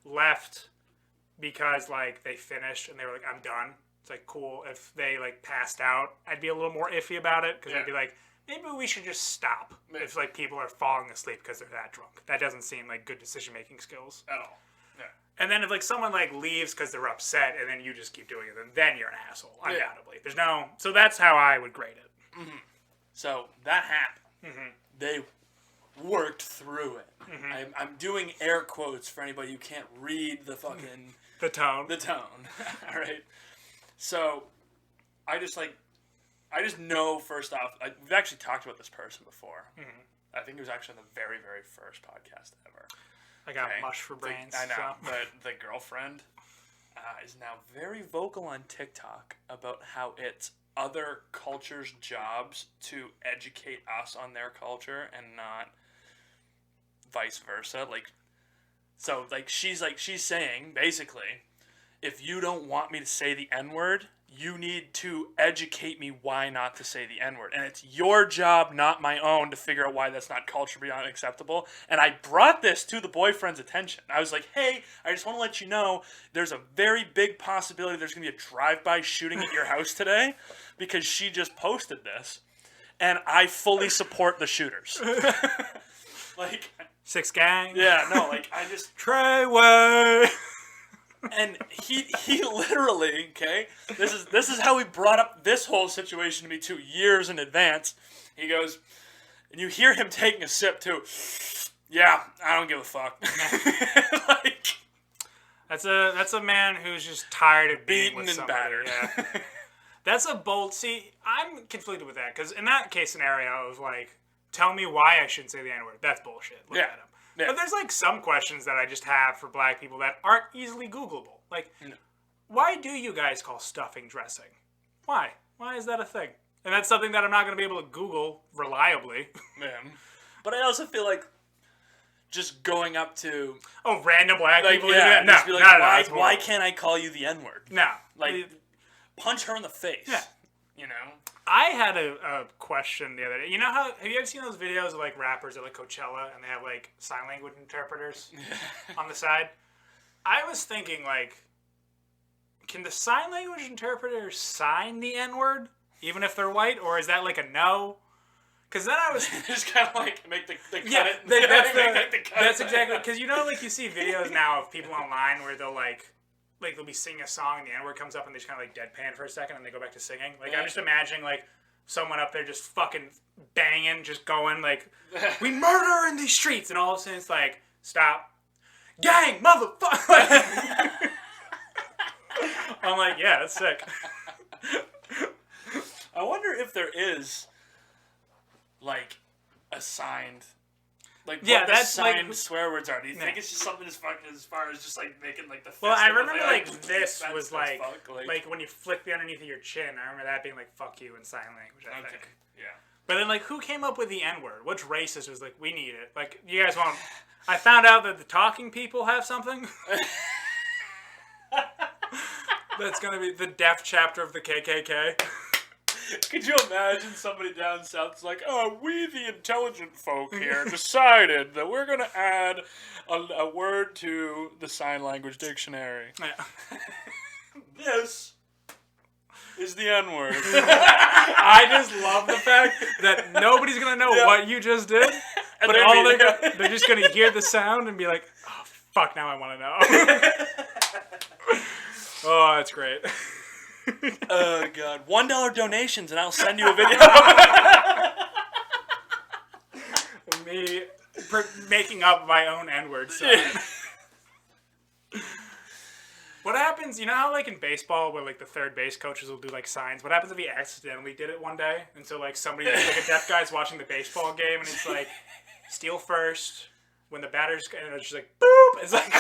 left because like they finished and they were like, I'm done, it's like, cool. If they like passed out, I'd be a little more iffy about it, because I'd be like, maybe we should just stop if like people are falling asleep because they're that drunk. That doesn't seem like good decision making skills At all. Yeah. And then if like someone like leaves because they're upset and then you just keep doing it, then you're an asshole, undoubtedly. There's no, so that's how I would grade it. Mm-hmm. So that happened. Mm-hmm. They worked through it. Mm-hmm. I'm doing air quotes for anybody who can't read the fucking the tone. All right. So I just know, first off, we've actually talked about this person before. Mm-hmm. I think it was actually the very, very first podcast ever. I got mush for brains. I know, so. but the girlfriend is now very vocal on TikTok about how it's other cultures' jobs to educate us on their culture and not vice versa. She's saying, basically, if you don't want me to say the N-word, you need to educate me why not to say the N-word. And it's your job, not my own, to figure out why that's not culturally unacceptable. And I brought this to the boyfriend's attention. I was like, hey, I just want to let you know there's a very big possibility there's going to be a drive-by shooting at your house today because she just posted this. And I fully support the shooters. Like... 6 gang. Yeah, no, like, I just... Treyway. And he literally, okay, this is how he brought up this whole situation to me 2 years in advance. He goes, and you hear him taking a sip too. Yeah, I don't give a fuck. Like, that's a man who's just tired of being beaten with and somebody. battered. Yeah. That's a bold. See, I'm conflicted with that because in that case scenario, it was like, tell me why I shouldn't say the N-word. That's bullshit. Look Yeah. at him. Yeah. But there's like some questions that I just have for black people that aren't easily Googleable. Like, why do you guys call stuffing dressing? Why? Why is that a thing? And that's something that I'm not going to be able to Google reliably. Man. But I also feel like just going up to Oh, random black like people do yeah, that? No, just be like, no, why that's horrible. can't I call you the N-word? No. Like, punch her in the face. Yeah. You know? I had a question the other day. You know how, have you ever seen those videos of like rappers at like Coachella and they have like sign language interpreters on the side? I was thinking like, can the sign language interpreters sign the N-word even if they're white, or is that like a no? Because then I was Just kind of like make the cut yeah, it. that's exactly, because you know, like you see videos now of people online where they'll like they'll be singing a song and the N-word comes up and they just kind of like deadpan for a second and they go back to singing. Like I'm just imagining like someone up there just fucking banging, just going like, we murder in these streets, and all of a sudden it's like, stop, gang, motherfucker. I'm like, yeah, that's sick. I wonder if there is like a signed, like Yeah, what the that's, signed like- swear words are. Do you think Yeah. it's just something as fucking as far as just like making like the fist Well, I of it, remember like this that's- was that's like fuck, like when you flick the underneath of your chin. I remember that being like "fuck you" in sign language. I okay, think. yeah. But then, like, who came up with the N-word? Which racist was like, we need it? Like, you guys want... I found out that the talking people have something. That's going to be the deaf chapter of the KKK. Could you imagine somebody down south's like, oh, we the intelligent folk here decided that we're going to add a word to the sign language dictionary. Yeah. This is the N-word. I just love the fact that nobody's going to know what you just did, but they're all be- they're just going to hear the sound and be like, oh, fuck, now I want to know. Oh, that's great. Oh, God. $1 donations and I'll send you a video. Me making up my own N-word sign. What happens, you know how like in baseball where like the third base coaches will do like signs? What happens if he accidentally did it one day? And so like somebody, like a deaf guy's watching the baseball game and it's like, steal first, when the batter's, and it's just like, boop! It's like,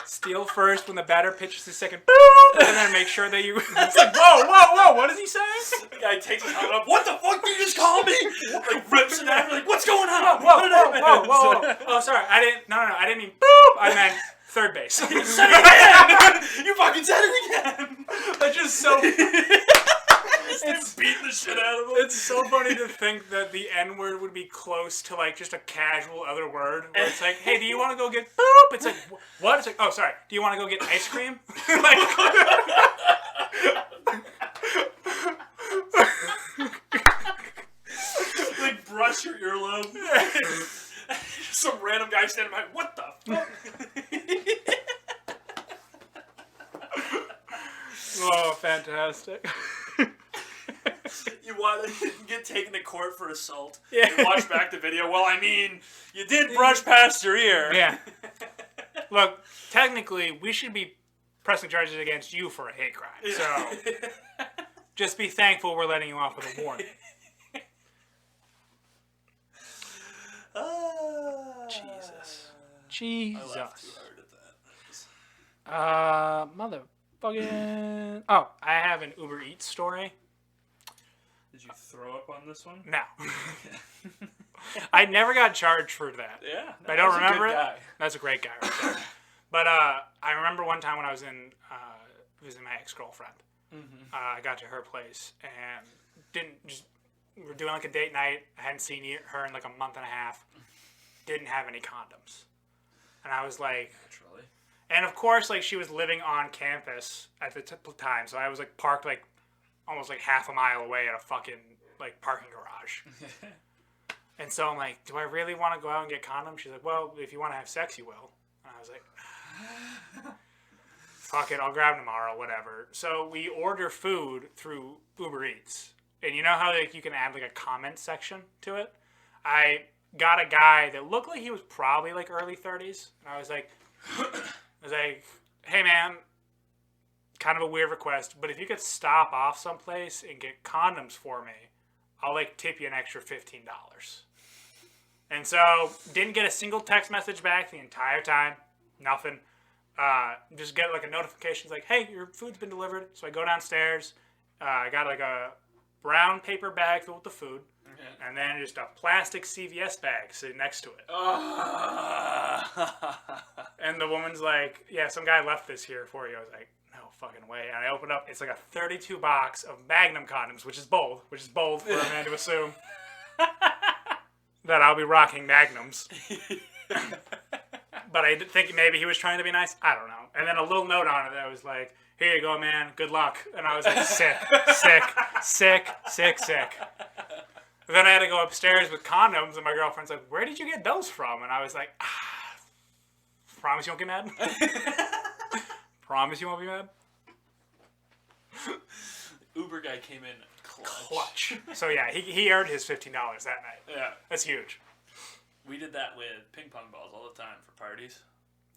steal first when the batter pitches his second, boop! And then make sure that you, it's like, whoa, what is he saying? The guy takes his helmet off. What the fuck did you just call me? Like rips it out. Like, what's going on? Whoa. Oh, sorry. I didn't mean boop. I meant third base. You said it again. You fucking said it again. That's just so... It's beating the shit out of him. It's so funny to think that the N-word would be close to like just a casual other word where it's like, hey, do you want to go get boop? It's like, what? It's like, oh, sorry. Do you want to go get ice cream? Like... Like brush your earlobe. Some random guy standing behind. What the fuck? Oh, fantastic. You want to get taken to court for assault. Yeah. You watch back the video. Well, I mean, you did brush past your ear. Yeah. Look, technically, we should be pressing charges against you for a hate crime. So, just be thankful we're letting you off with a warning. Jesus. I laughed too hard at that. Motherfucking... Oh, I have an Uber Eats story. Did you throw up on this one? No. I never got charged for that. Yeah. I don't that was a remember good it. guy. That's a great guy right there. But I remember one time when I was visiting my ex-girlfriend. I got to her place and we were doing like a date night. I hadn't seen her in like a month and a half. Didn't have any condoms. And I was like... Naturally. And of course, like, she was living on campus at the time, so I was like parked like almost like half a mile away at a fucking like parking garage. And so I'm like, do I really want to go out and get condoms? She's like, well, if you want to have sex, you will. And I was like, fuck it, I'll grab them tomorrow, whatever. So we order food through Uber Eats. And you know how like you can add like a comment section to it? I got a guy that looked like he was probably like early 30s. And I was like, hey man, kind of a weird request, but if you could stop off someplace and get condoms for me, I'll like tip you an extra $15. And so didn't get a single text message back the entire time. Nothing. Just get like a notification like, hey, your food's been delivered. So I go downstairs. I got like a brown paper bag filled with the food. And then just a plastic CVS bag sitting next to it. And the woman's like, yeah, some guy left this here for you. I was like, no fucking way. And I opened up, it's like a 32 box of Magnum condoms, which is bold for a man to assume that I'll be rocking Magnums. But I did think maybe he was trying to be nice. I don't know. And then a little note on it that was like, here you go, man. Good luck. And I was like, sick. Then I had to go upstairs with condoms, and my girlfriend's like, where did you get those from? And I was like, promise you won't get mad? Promise you won't be mad? Uber guy came in Clutch. So yeah, he earned his $15 that night. Yeah. That's huge. We did that with ping pong balls all the time for parties.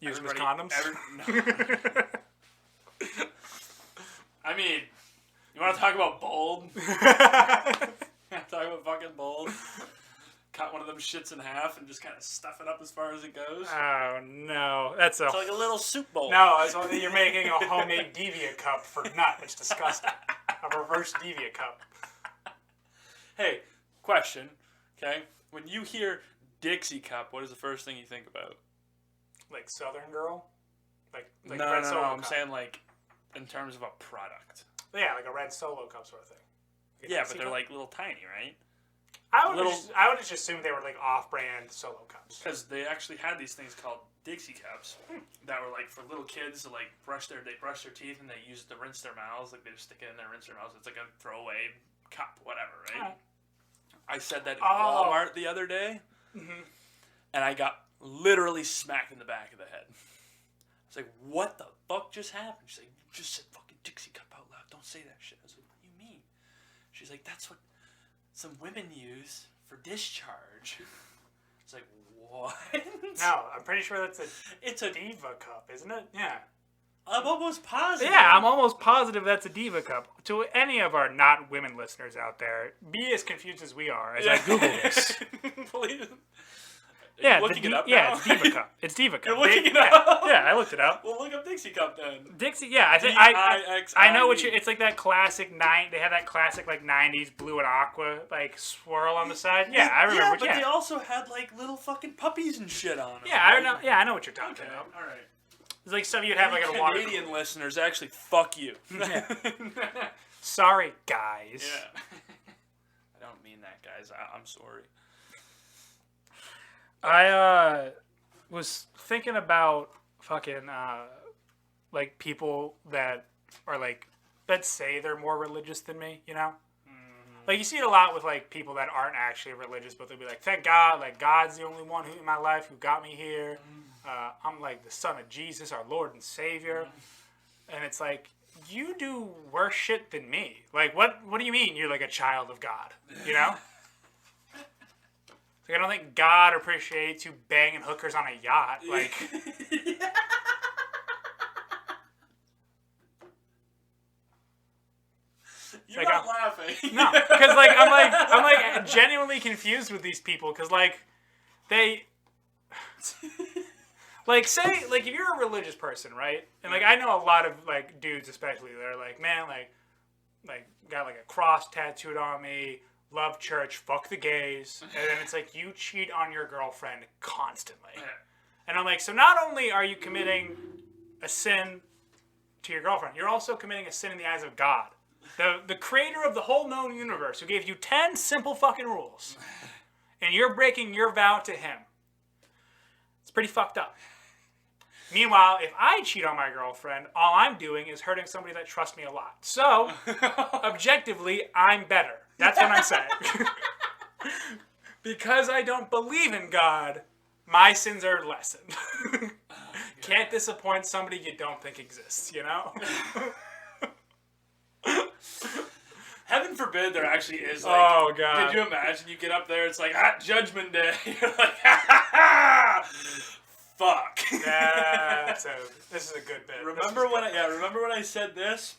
Using his condoms? No. I mean, you want to talk about bold? Talk about fucking bold. Cut one of them shits in half and just kind of stuff it up as far as it goes. Oh no, that's It's like a little soup bowl. No, you're making a homemade Devia cup for nut. It's disgusting. A reverse Devia cup. Hey, question. Okay, when you hear Dixie cup, what is the first thing you think about? Like Southern Girl, like No, red Solo I'm cup. saying like in terms of a product. Yeah, like a red Solo cup sort of thing. Like a Yeah, Dixie but they're cup? like little tiny, right? I would just assume they were like off-brand Solo cups. Because they actually had these things called Dixie cups that were like for little kids to like brush their teeth and they use it to rinse their mouths. Like they just stick it in there, rinse their mouths. It's like a throwaway cup, whatever, right? I said that in Walmart the other day, and I got literally smacked in the back of the head. I was like, "What the fuck just happened?" She's like, "You just said fucking Dixie cup out loud. Don't say that shit." I was like, "What do you mean?" She's like, "That's what some women use for discharge." It's like, what? No, I'm pretty sure that's It's a. Diva cup, isn't it? Yeah. I'm almost positive. Yeah, I'm almost positive that's a Diva cup. To any of our not women listeners out there, be as confused as we are as I Google this. Please. Yeah, looking it up now? Yeah, it's Diva cup. It's Diva cup. You're looking it yeah, up? Yeah, I looked it up. Well, look up Dixie cup then. Dixie, yeah, I think I know what you. It's like that classic They had that classic like '90s blue and aqua like swirl on the side. Yeah, I remember. Yeah, but they also had like little fucking puppies and shit on them. Yeah, I know. Yeah, I know what you're talking about. All right. It's like stuff you'd have like at a water. Canadian listeners, actually, fuck you. Yeah. Sorry, guys. Yeah. I don't mean that, guys. I'm sorry. I was thinking about fucking like people that are like that say they're more religious than me, you know? Like you see it a lot with like people that aren't actually religious, but they'll be like, "Thank God, like God's the only one in my life who got me here. I'm like the son of Jesus, our Lord and Savior." And it's like, you do worse shit than me. Like, what do you mean you're like a child of God? You know? Like, I don't think God appreciates you banging hookers on a yacht. Like, You're like not laughing. no, because like I'm like genuinely confused with these people because like they like say like if you're a religious person, right? And like I know a lot of like dudes especially that are like, man, like got like a cross tattooed on me. Love church, fuck the gays, and then it's like you cheat on your girlfriend constantly. And I'm like, so not only are you committing a sin to your girlfriend, you're also committing a sin in the eyes of God. The creator of the whole known universe, who gave you 10 simple fucking rules. And you're breaking your vow to him. It's pretty fucked up. Meanwhile, if I cheat on my girlfriend, all I'm doing is hurting somebody that trusts me a lot. So, objectively, I'm better. That's what I'm saying. Because I don't believe in God, my sins are lessened. Can't disappoint somebody you don't think exists, you know? Heaven forbid there actually is like. Oh, God. Could you imagine? You get up there, it's like Judgment Day. You're like, ha. Fuck. This is a good bit. Remember when I said this?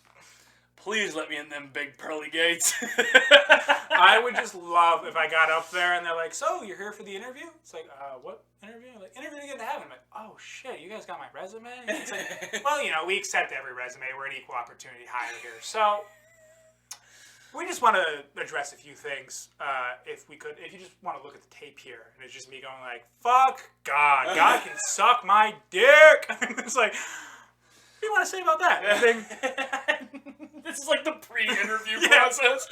Please let me in them big pearly gates. I would just love if I got up there and they're like, so you're here for the interview? It's like, what interview? Like, interview to get into heaven. I'm like, oh shit, you guys got my resume? It's like, well, we accept every resume. We're an equal opportunity hire here. So we just want to address a few things, if we could. If you just want to look at the tape here, and it's just me going like, fuck God. God can suck my dick. It's like, what do you want to say about that? This is like the pre-interview process.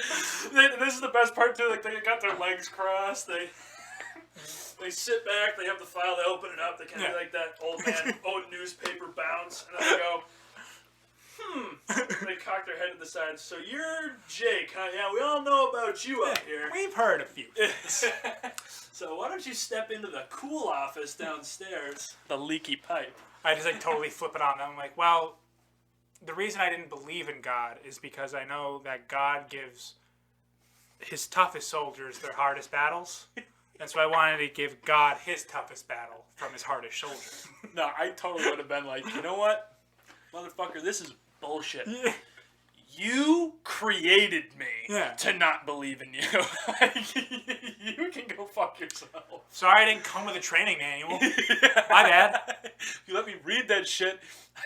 This is the best part too. Like, they got their legs crossed. They sit back. They have the file. They open it up. They kind of like that old newspaper bounce, and then they go, They cock their head to the side. So you're Jake, huh? Yeah, we all know about you up here. We've heard a few. So why don't you step into the cool office downstairs? The leaky pipe. I just totally flip it on them. I'm like, well, the reason I didn't believe in God is because I know that God gives his toughest soldiers their hardest battles. And so I wanted to give God his toughest battle from his hardest soldier. No, I totally would have been like, you know what? Motherfucker, this is bullshit. Yeah. You created me Yeah. to not believe in you. You can go fuck yourself. Sorry I didn't come with a training manual. My bad. If you let me read that shit,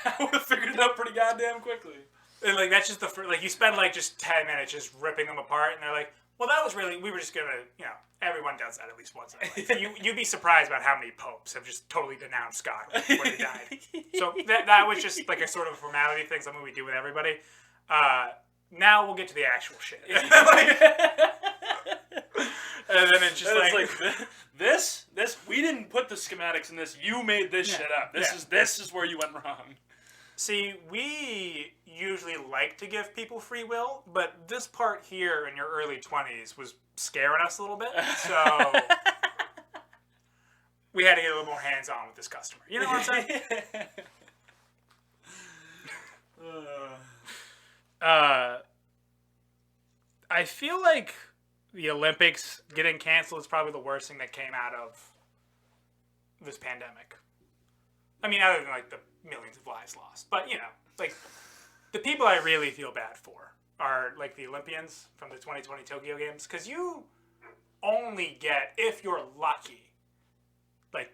I would have figured it out pretty goddamn quickly. And that's just the first, you spend just 10 minutes just ripping them apart, and they're like, well, that was really, we were just gonna, everyone does that at least once in their life. You'd be surprised about how many popes have just totally denounced God when they died. So that was just a sort of formality thing, something we do with everybody. Now we'll get to the actual shit. And then it's just this, we didn't put the schematics in this. You made this shit up. This is where you went wrong. See, we usually like to give people free will, but this part here in your early 20s was scaring us a little bit, so we had to get a little more hands-on with this customer. You know what I'm saying? I feel like the Olympics getting canceled is probably the worst thing that came out of this pandemic. I mean, other than the millions of lives lost. But, the people I really feel bad for are the Olympians from the 2020 Tokyo Games. Because you only get, if you're lucky,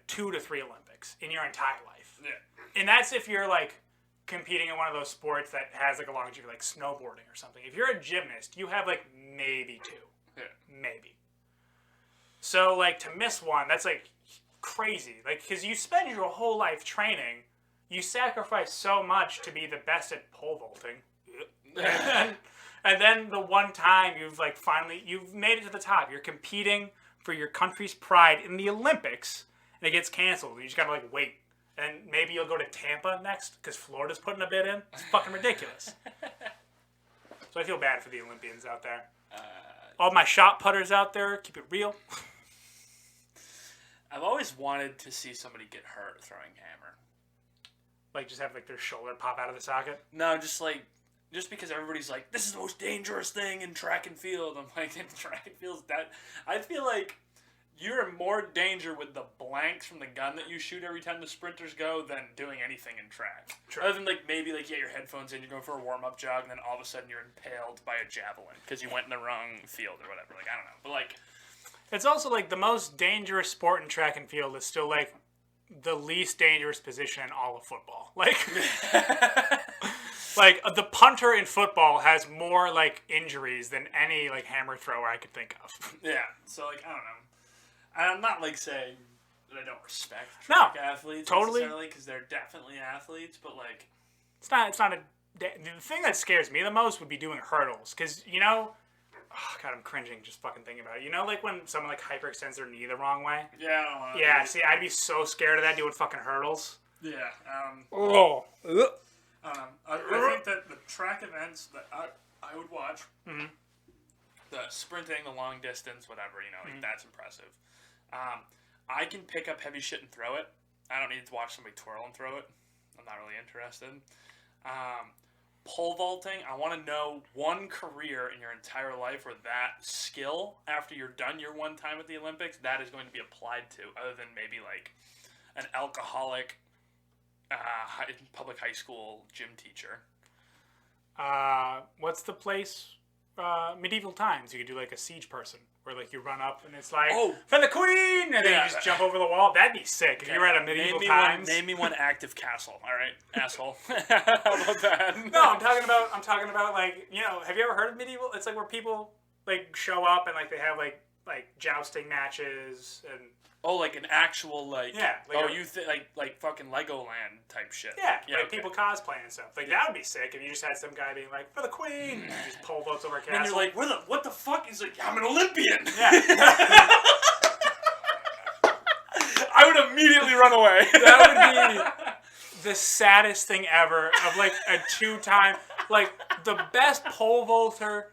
2 to 3 Olympics in your entire life. Yeah. And that's if you're competing in one of those sports that has a longevity, like snowboarding or something. If you're a gymnast, you have maybe 2. Yeah. Maybe. So to miss one, that's crazy. Because you spend your whole life training, you sacrifice so much to be the best at pole vaulting. And then the one time you've finally, you've made it to the top. You're competing for your country's pride in the Olympics, and it gets canceled. You just gotta wait. And maybe you'll go to Tampa next because Florida's putting a bid in. It's fucking ridiculous. So I feel bad for the Olympians out there. All my shot putters out there, keep it real. I've always wanted to see somebody get hurt throwing hammer. Just have their shoulder pop out of the socket. No, just because everybody's this is the most dangerous thing in track and field. I'm in track and field, I feel like you're in more danger with the blanks from the gun that you shoot every time the sprinters go than doing anything in track. True. Other than maybe you get your headphones in, you're going for a warm-up jog, and then all of a sudden you're impaled by a javelin because you went in the wrong field or whatever. I don't know. But it's also the most dangerous sport in track and field is still the least dangerous position in all of football. The punter in football has more injuries than any hammer thrower I could think of. Yeah. So I don't know. I'm not saying that I don't respect No, track athletes totally. necessarily, because they're definitely athletes, but like, It's not a. The thing that scares me the most would be doing hurdles, because oh god, I'm cringing just fucking thinking about it. Like when someone like hyperextends their knee the wrong way. yeah, I don't want to. Yeah, see, I'd be so scared of that doing fucking hurdles. Yeah. Oh. I think that the track events that I would watch, the sprinting, the long distance, whatever, like that's impressive. I can pick up heavy shit and throw it. I don't need to watch somebody twirl and throw it. I'm not really interested. Pole vaulting, I want to know one career in your entire life where that skill, after you're done your one time at the Olympics, that is going to be applied to, other than maybe like an alcoholic public high school gym teacher. What's the place? Medieval times. You could do like a siege person, where like you run up and it's like, Oh. for the queen, and then you just jump over the wall. That'd be sick if you were at a medieval times. Name me one active castle. All right, asshole. How about that? No, I'm talking about like, have you ever heard of medieval? It's like where people like show up and like they have like jousting matches and. Oh, like an actual like. Yeah. Like you like fucking Legoland type shit. Yeah, like okay. people cosplaying and stuff. Like that would be sick if you just had some guy being like, for the queen, and just pole vaults over a castle. And you're like, what the fuck? He's like, I'm an Olympian. Yeah. I would immediately run away. That would be the saddest thing ever. Of like a 2-time, like the best pole vaulter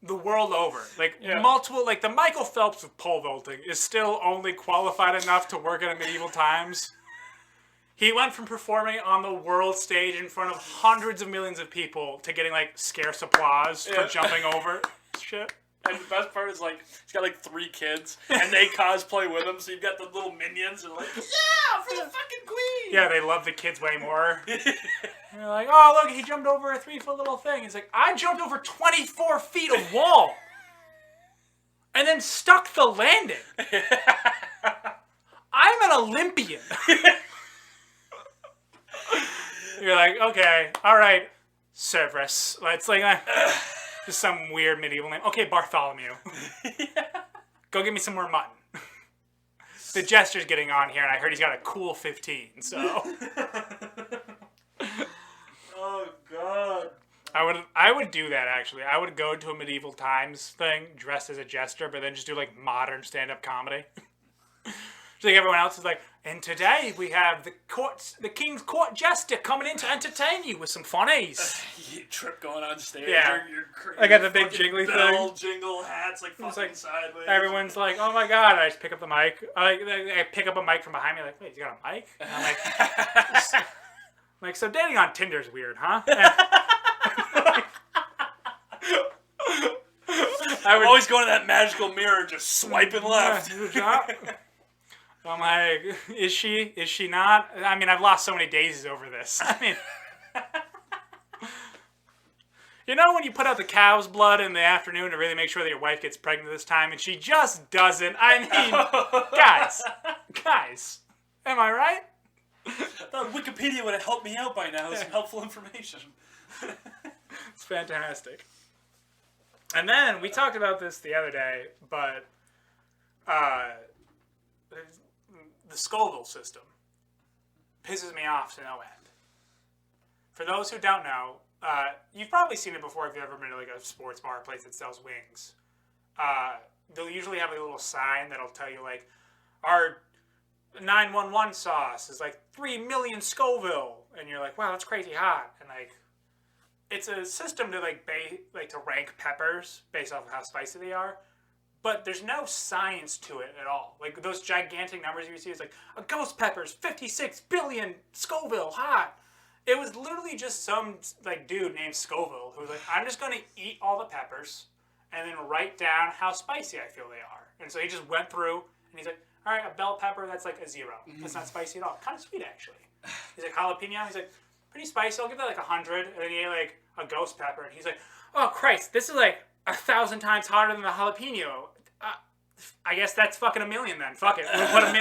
the world over. Like multiple, like the Michael Phelps of pole vaulting is still only qualified enough to work at a medieval times. He went from performing on the world stage in front of hundreds of millions of people to getting like scarce applause for jumping over shit. And the best part is like he's got like 3 kids and they cosplay with him, so you've got the little minions and like, yeah, for the fucking queen. Yeah, they love the kids way more. And they're like, oh look, he jumped over a 3-foot little thing. He's like, I jumped over 24 feet of wall, and then stuck the landing. I'm an Olympian. You're like, okay, all right, Cerberus. It's like just some weird medieval name. Okay, Bartholomew. Go get me some more mutton. The jester's getting on here, and I heard he's got a cool 15. So. Oh God. I would do that actually. I would go to a medieval times thing dressed as a jester, but then just do like modern stand-up comedy. Just like everyone else is like, and today we have the king's court jester coming in to entertain you with some funnies. You trip going on stage. Yeah. You're I got the big jiggly bell, thing. jingle hats like fucking like, sideways. Everyone's like, oh my god. I just pick up the mic. I pick up a mic from behind me, like, wait, you got a mic? And I'm like, so dating on Tinder's weird, huh? I'm always going to that magical mirror, just swiping left. I'm like, is she not? I mean, I've lost so many daisies over this. I mean, when you put out the cow's blood in the afternoon to really make sure that your wife gets pregnant this time, and she just doesn't. I mean, guys, am I right? I thought Wikipedia would have helped me out by now with some helpful information. It's fantastic. And then we talked about this the other day, but the Scoville system pisses me off to no end. For those who don't know, you've probably seen it before if you've ever been to like a sports bar, place that sells wings. They'll usually have a little sign that'll tell you like, our 911 sauce is like 3 million Scoville, and you're like, wow, that's crazy hot. And like, it's a system to to rank peppers based off of how spicy they are, but there's no science to it at all. Like those gigantic numbers you see is like a ghost pepper's 56 billion Scoville hot. It was literally just some like dude named Scoville who was like, I'm just gonna eat all the peppers and then write down how spicy I feel they are. And so he just went through and he's like, all right, a bell pepper, that's like a 0. That's not spicy at all. Kind of sweet, actually. He's like, jalapeno, he's like, pretty spicy. I'll give that like 100. And then he ate like a ghost pepper. And he's like, oh, Christ, this is like 1,000 times hotter than the jalapeno. I guess that's fucking a million then. Fuck it. We'll put a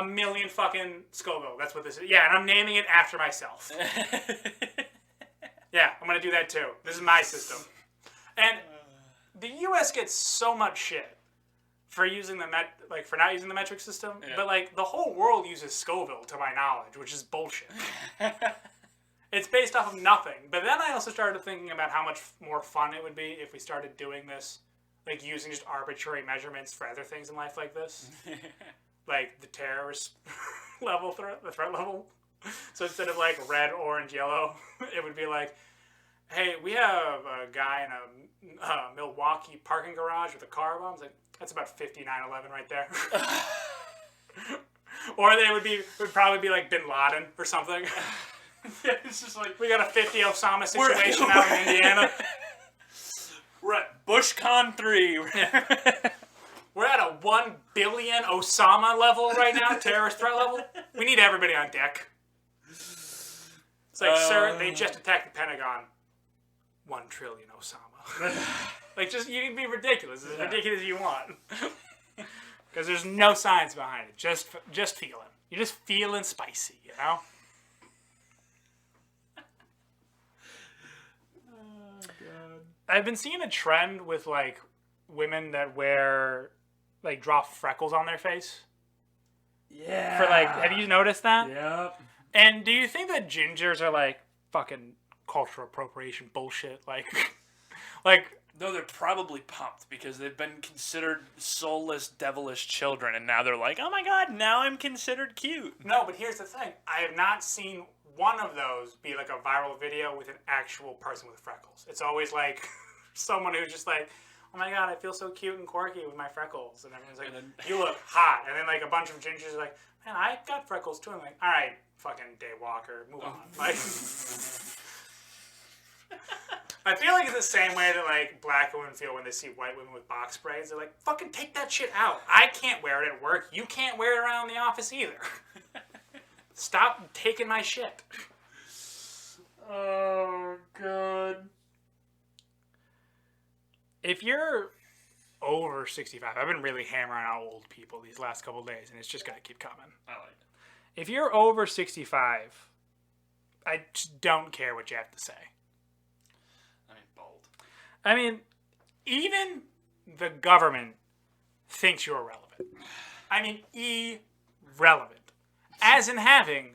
million fucking Scoville. That's what this is. Yeah, and I'm naming it after myself. Yeah, I'm going to do that too. This is my system. And the U.S. gets so much shit for using for not using the metric system. Yeah. But like the whole world uses Scoville, to my knowledge, which is bullshit. It's based off of nothing. But then I also started thinking about how much more fun it would be if we started doing this, like using just arbitrary measurements for other things in life like this. Like the terrorist level, the threat level. So instead of like red, orange, yellow, it would be like, hey, we have a guy in a Milwaukee parking garage with a car bomb. It's like, that's about 50 9/11 right there. Or would probably be like Bin Laden or something. Yeah, it's just like We got a 50 Osama situation out in Indiana. we're at BushCon 3. We're at a 1 billion Osama level right now, terrorist threat level. We need everybody on deck. It's like, sir, they just attacked the Pentagon. 1 trillion Osama. Like, just, you can be ridiculous. As ridiculous as you want. Because there's no science behind it. Just feeling. You're just feeling spicy, you know? Oh, God. I've been seeing a trend with, like, women that draw freckles on their face. Yeah. For, like, have you noticed that? Yep. And do you think that gingers are, like, fucking cultural appropriation bullshit? Like, No, they're probably pumped because they've been considered soulless, devilish children, and now they're like, oh my god, now I'm considered cute. no, but here's the thing. I have not seen one of those be, like, a viral video with an actual person with freckles. It's always, like, someone who's just like, oh my god, I feel so cute and quirky with my freckles. And everyone's like, you look hot. And then, like, a bunch of gingers are like, man, I got freckles too. I'm like, all right, fucking Daywalker, move on. Like, I feel like it's the same way that, like, black women feel when they see white women with box braids. They're like, fucking take that shit out. I can't wear it at work. You can't wear it around the office either. Stop taking my shit. Oh, God. If you're over 65, I've been really hammering out old people these last couple days, and it's just going to keep coming. I like it. If you're over 65, I just don't care what you have to say. I mean, bold. I mean, even the government thinks you're irrelevant. I mean, irrelevant. As in having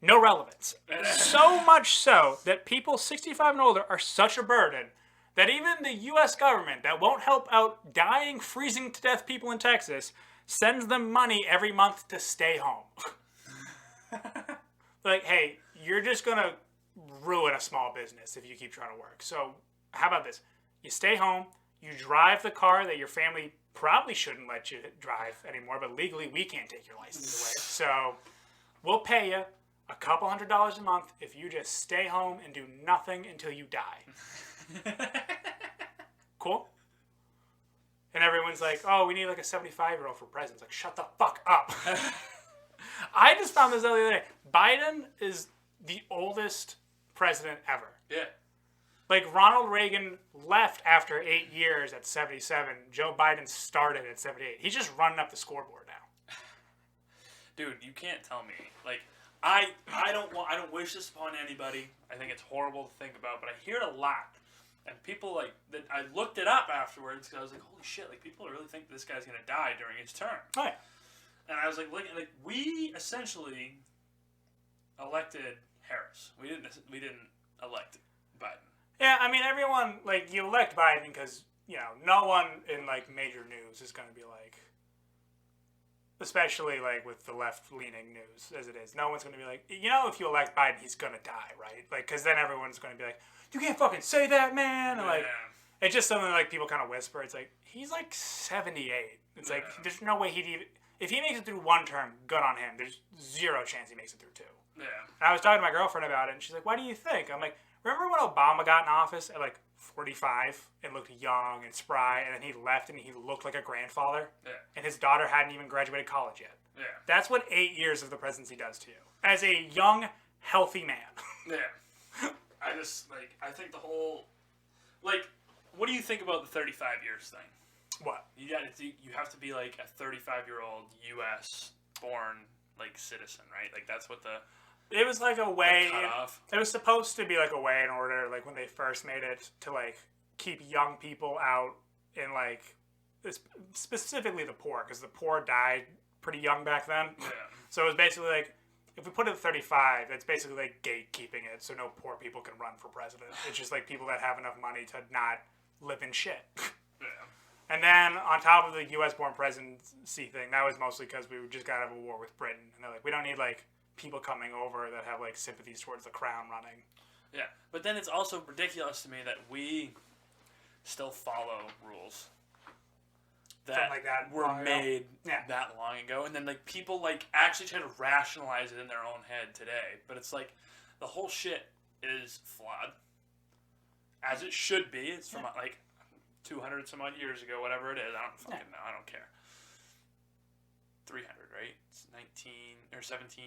no relevance. So much so that people 65 and older are such a burden that even the U.S. government that won't help out dying, freezing to death people in Texas sends them money every month to stay home. Like, hey, you're just going to ruin a small business if you keep trying to work. So how about this? You stay home, you drive the car that your family probably shouldn't let you drive anymore, but legally we can't take your license away. So we'll pay you a couple $100s a month if you just stay home and do nothing until you die. Cool? And everyone's like, oh, we need like a 75-year-old for president. It's like, shut the fuck up. I just found this out the other day. Biden is the oldest president ever. Yeah. Like, Ronald Reagan left after 8 years at 77. Joe Biden started at 78. He's just running up the scoreboard now. Dude, you can't tell me. Like, I don't wish this upon anybody. I think it's horrible to think about, but I hear it a lot. And people, like, that I looked it up afterwards because I was like, holy shit, like, people really think this guy's going to die during his term. Oh, yeah. And I was like, we essentially elected Harris. We didn't elect Biden. Yeah, I mean, everyone, like, you elect Biden because, you know, no one in, like, major news is going to be like, especially, like, with the left-leaning news as it is, no one's going to be like, you know, if you elect Biden, he's going to die, right? Like, because then everyone's going to be like, you can't fucking say that, man. And, like, it's just something, like, people kind of whisper. It's like, he's, like, 78. It's like, there's no way he'd even, if he makes it through one term, good on him. There's zero chance he makes it through two. Yeah. And I was talking to my girlfriend about it, and she's like, why do you think? I'm like, remember when Obama got in office at, like, 45 and looked young and spry, and then he left and he looked like a grandfather? Yeah. And his daughter hadn't even graduated college yet. Yeah. That's what 8 years of the presidency does to you. As a young, healthy man. Yeah. I think the whole, like, what do you think about the 35 years thing? What? You have to be, like, a 35-year-old U.S. born, like, citizen, right? Like, that's what It was like a way. cutoff. It was supposed to be like a way in order, like when they first made it, to like keep young people out in like specifically the poor, because the poor died pretty young back then. Yeah. So it was basically like, if we put it at 35, it's basically like gatekeeping it, so no poor people can run for president. It's just like people that have enough money to not live in shit. Yeah. And then on top of the U.S.-born presidency thing, that was mostly because we just got out of a war with Britain, and they're like, we don't need like people coming over that have like sympathies towards the crown running. Yeah. But then it's also ridiculous to me that we still follow rules that, like that were long ago. made Yeah. that long ago, and then like people like actually try to rationalize it in their own head today. But it's like the whole shit is flawed, as it should be. It's from like 200 some odd years ago, whatever it is. I don't fucking know. I don't care. 300, right? It's 19 or 17.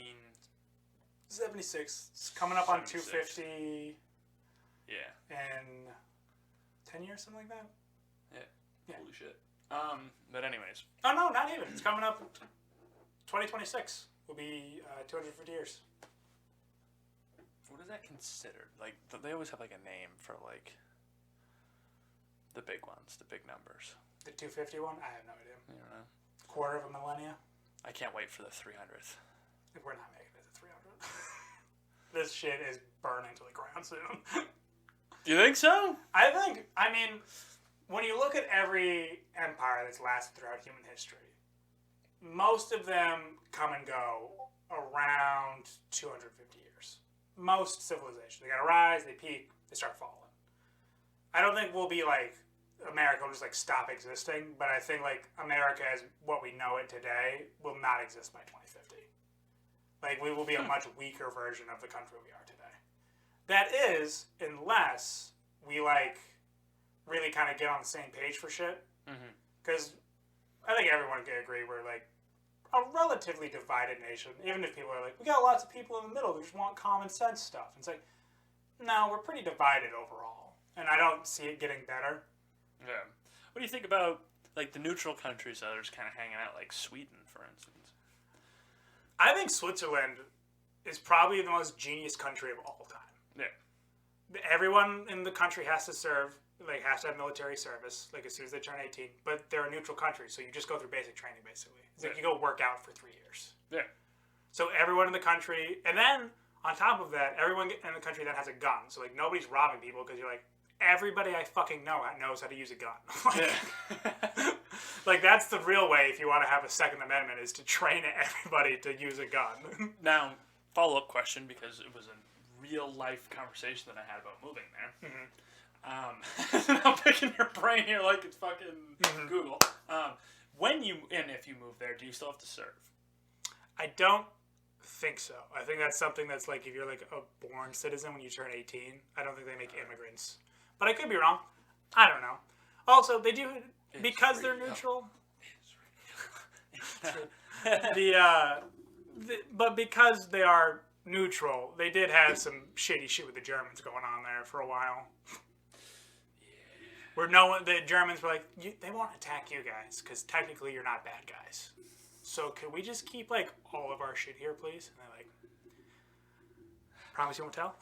76. It's coming up on 76. 250 Yeah. in 10 years, something like that. Yeah. Holy shit. But anyways. Oh, no, not even. It's coming up 2026 will be 250 years. What is that considered? Like, they always have like a name for like the big ones, the big numbers. The 250 one? I have no idea. You know? Quarter of a millennia? I can't wait for the 300th. We're not making it to 300. This shit is burning to the ground soon. Do you think so? I mean, when you look at every empire that's lasted throughout human history, most of them come and go around 250 years. Most civilizations. They gotta rise, they peak, they start falling. I don't think we'll be like, America will just like stop existing, but I think like America as what we know it today will not exist by 2050. Like we will be a much weaker version of the country we are today. That is, unless we like really kind of get on the same page for shit. Because I think everyone can agree we're like a relatively divided nation. Even if people are like, we got lots of people in the middle who just want common sense stuff. It's like, no, we're pretty divided overall. And I don't see it getting better. Yeah. What do you think about like the neutral countries that are just kind of hanging out, like Sweden, for instance? I think Switzerland is probably the most genius country of all time. Yeah. Everyone in the country has to serve, like has to have military service, like as soon as they turn 18. But they're a neutral country, so you just go through basic training, basically. It's like you go work out for 3 years. Yeah. So everyone in the country, and then on top of that, everyone in the country then has a gun. So like nobody's robbing people because you're like, everybody I fucking know knows how to use a gun. Yeah. Like that's the real way if you want to have a Second Amendment is to train everybody to use a gun. Now, follow-up question, because it was a real-life conversation that I had about moving there. I'm picking your brain here like it's fucking Google. When you, and if you move there, do you still have to serve? I don't think so. I think that's something that's like if you're like a born citizen when you turn 18. I don't think they make immigrants. But I could be wrong. I don't know. Also, they do because they're neutral. But because they are neutral, they did have some shitty shit with the Germans going on there for a while. Where the Germans were like, they won't attack you guys because technically you're not bad guys. So could we just keep like all of our shit here, please? And they're like, promise you won't tell.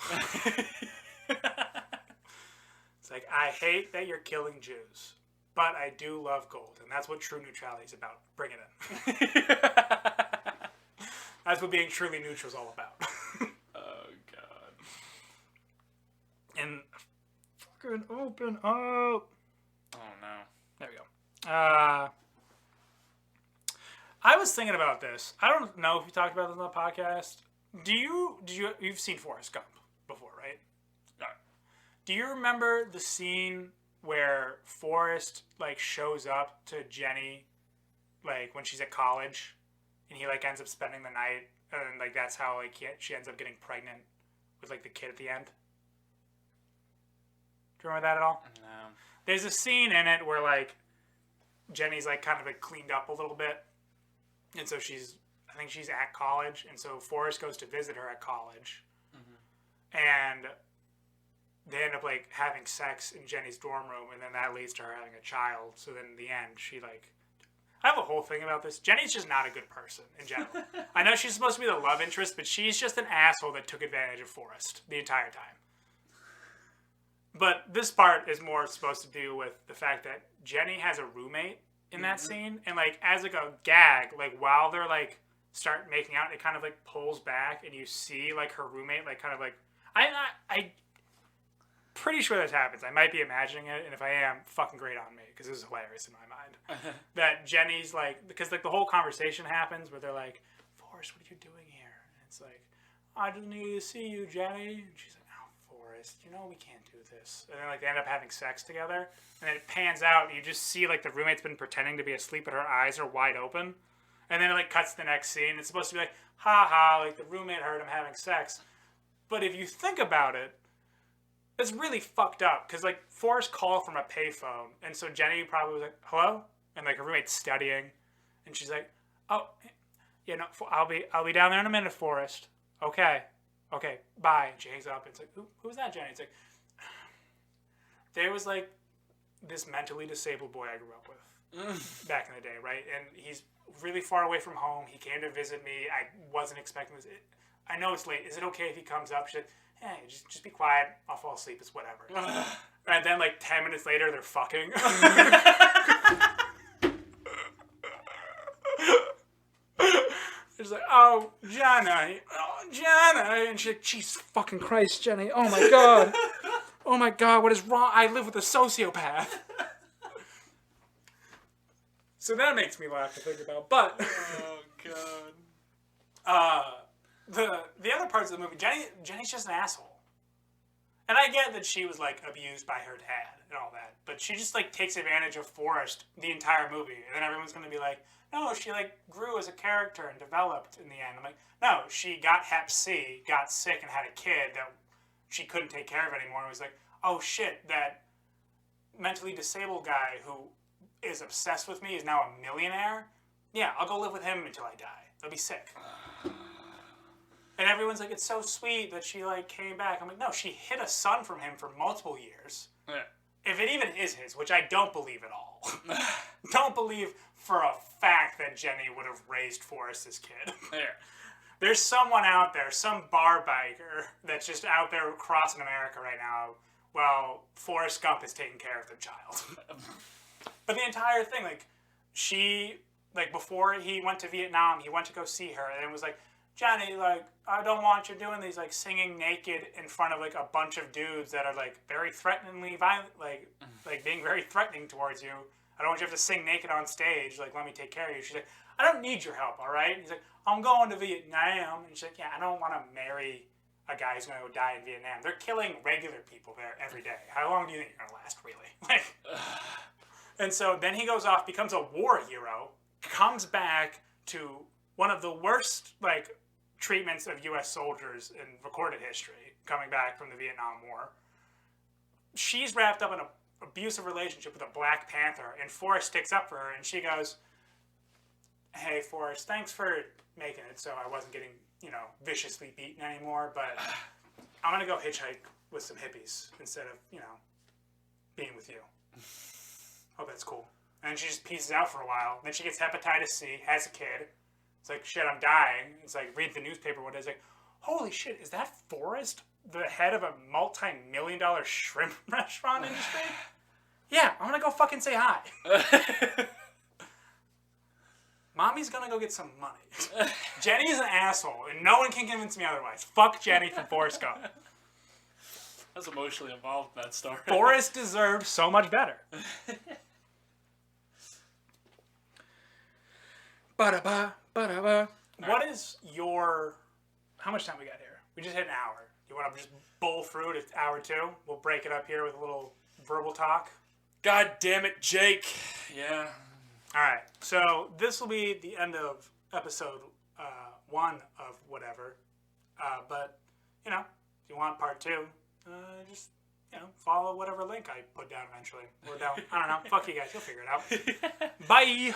It's like, I hate that you're killing Jews, but I do love gold, and that's what true neutrality is about. Bring it in. That's what being truly neutral is all about. Oh, God. And fucking open up. Oh, no. There we go. I was thinking about this. I don't know if you talked about this on the podcast. You've seen Forrest Gump before, right? No. Do you remember the scene where Forrest like shows up to Jenny, like when she's at college, and he like ends up spending the night, and like that's how like she ends up getting pregnant with like the kid at the end? Do you remember that at all? No. There's a scene in it where like Jenny's like kind of like cleaned up a little bit, and so I think she's at college, and so Forrest goes to visit her at college, and they end up like having sex in Jenny's dorm room, and then that leads to her having a child. So then in the end, she like, I have a whole thing about this. Jenny's just not a good person in general. I know she's supposed to be the love interest, but she's just an asshole that took advantage of Forrest the entire time. But this part is more supposed to do with the fact that Jenny has a roommate in that scene, and like as like a gag, like while they're like start making out, it kind of like pulls back, and you see like her roommate like kind of like I pretty sure this happens. I might be imagining it, and if I am, fucking great on me, because this is hilarious in my mind. That Jenny's like, because like the whole conversation happens where they're like, Forrest, what are you doing here? And it's like, I just need to see you, Jenny. And she's like, oh, Forrest, you know we can't do this. And then like they end up having sex together, and then it pans out, and you just see like the roommate's been pretending to be asleep, but her eyes are wide open. And then it like cuts to the next scene. It's supposed to be like, ha ha, like the roommate heard him having sex. But if you think about it, it's really fucked up, because like Forrest called from a payphone, and so Jenny probably was like, hello? And like her roommate's studying, and she's like, oh, you know, I'll be down there in a minute, Forrest. Okay, bye. And she hangs up, and it's like, who's that, Jenny? It's like, there was like this mentally disabled boy I grew up with back in the day, right? And he's really far away from home. He came to visit me. I wasn't expecting this. I know it's late. Is it okay if he comes up? She's like, hey, just be quiet. I'll fall asleep. It's whatever. And then like 10 minutes later, they're fucking. It's like, oh, Jenny. And she's like, Jesus fucking Christ, Jenny. Oh my God. Oh my God, what is wrong? I live with a sociopath. So that makes me laugh to think about. But Oh God. the other parts of the movie, Jenny's just an asshole. And I get that she was like abused by her dad and all that, but she just like takes advantage of Forrest the entire movie, and then everyone's gonna be like, no, she like grew as a character and developed in the end. I'm like, no, she got Hep C, got sick, and had a kid that she couldn't take care of anymore. And was like, oh shit, that mentally disabled guy who is obsessed with me is now a millionaire. Yeah, I'll go live with him until I die. I'll be sick. And everyone's like, it's so sweet that she like came back. I'm like, no, she hid a son from him for multiple years. Yeah. If it even is his, which I don't believe at all. Don't believe for a fact that Jenny would have raised Forrest's kid. Yeah. There's someone out there, some bar biker that's just out there crossing America right now while Forrest Gump is taking care of their child. But the entire thing, like, she, like, before he went to Vietnam, he went to go see her, and it was like, Jenny, like, I don't want you doing these, like, singing naked in front of, like, a bunch of dudes that are, like, very threateningly violent, like being very threatening towards you. I don't want you to have to sing naked on stage. Like, let me take care of you. She's like, I don't need your help, all right? And he's like, I'm going to Vietnam. And she's like, yeah, I don't want to marry a guy who's going to go die in Vietnam. They're killing regular people there every day. How long do you think you're going to last, really? Like, and so then he goes off, becomes a war hero, comes back to one of the worst, like, treatments of U.S. soldiers in recorded history, coming back from the Vietnam War. She's wrapped up in an abusive relationship with a Black Panther, and Forrest sticks up for her, and she goes, hey, Forrest, thanks for making it so I wasn't getting, you know, viciously beaten anymore, but I'm going to go hitchhike with some hippies instead of, you know, being with you. Hope that's cool. And she just pieces out for a while. Then she gets hepatitis C, has a kid. It's like, shit, I'm dying. It's like, read the newspaper one day. It's like, holy shit, is that Forrest, the head of a multi-million-dollar shrimp restaurant industry? Yeah, I'm gonna go fucking say hi. Mommy's gonna go get some money. Jenny is an asshole, and no one can convince me otherwise. Fuck Jenny from Forrest Gump. I was emotionally involved in that story. Forrest deserves so much better. Ba-da-ba, ba-da-ba. What is your... How much time we got here? We just hit an hour. You want to just bowl through it at hour 2? We'll break it up here with a little verbal talk. God damn it, Jake. Yeah. All right. So this will be the end of episode 1 of whatever. But, you know, if you want part 2, just, you know, follow whatever link I put down eventually. Or down. I don't know. Fuck you guys. You'll figure it out. Bye.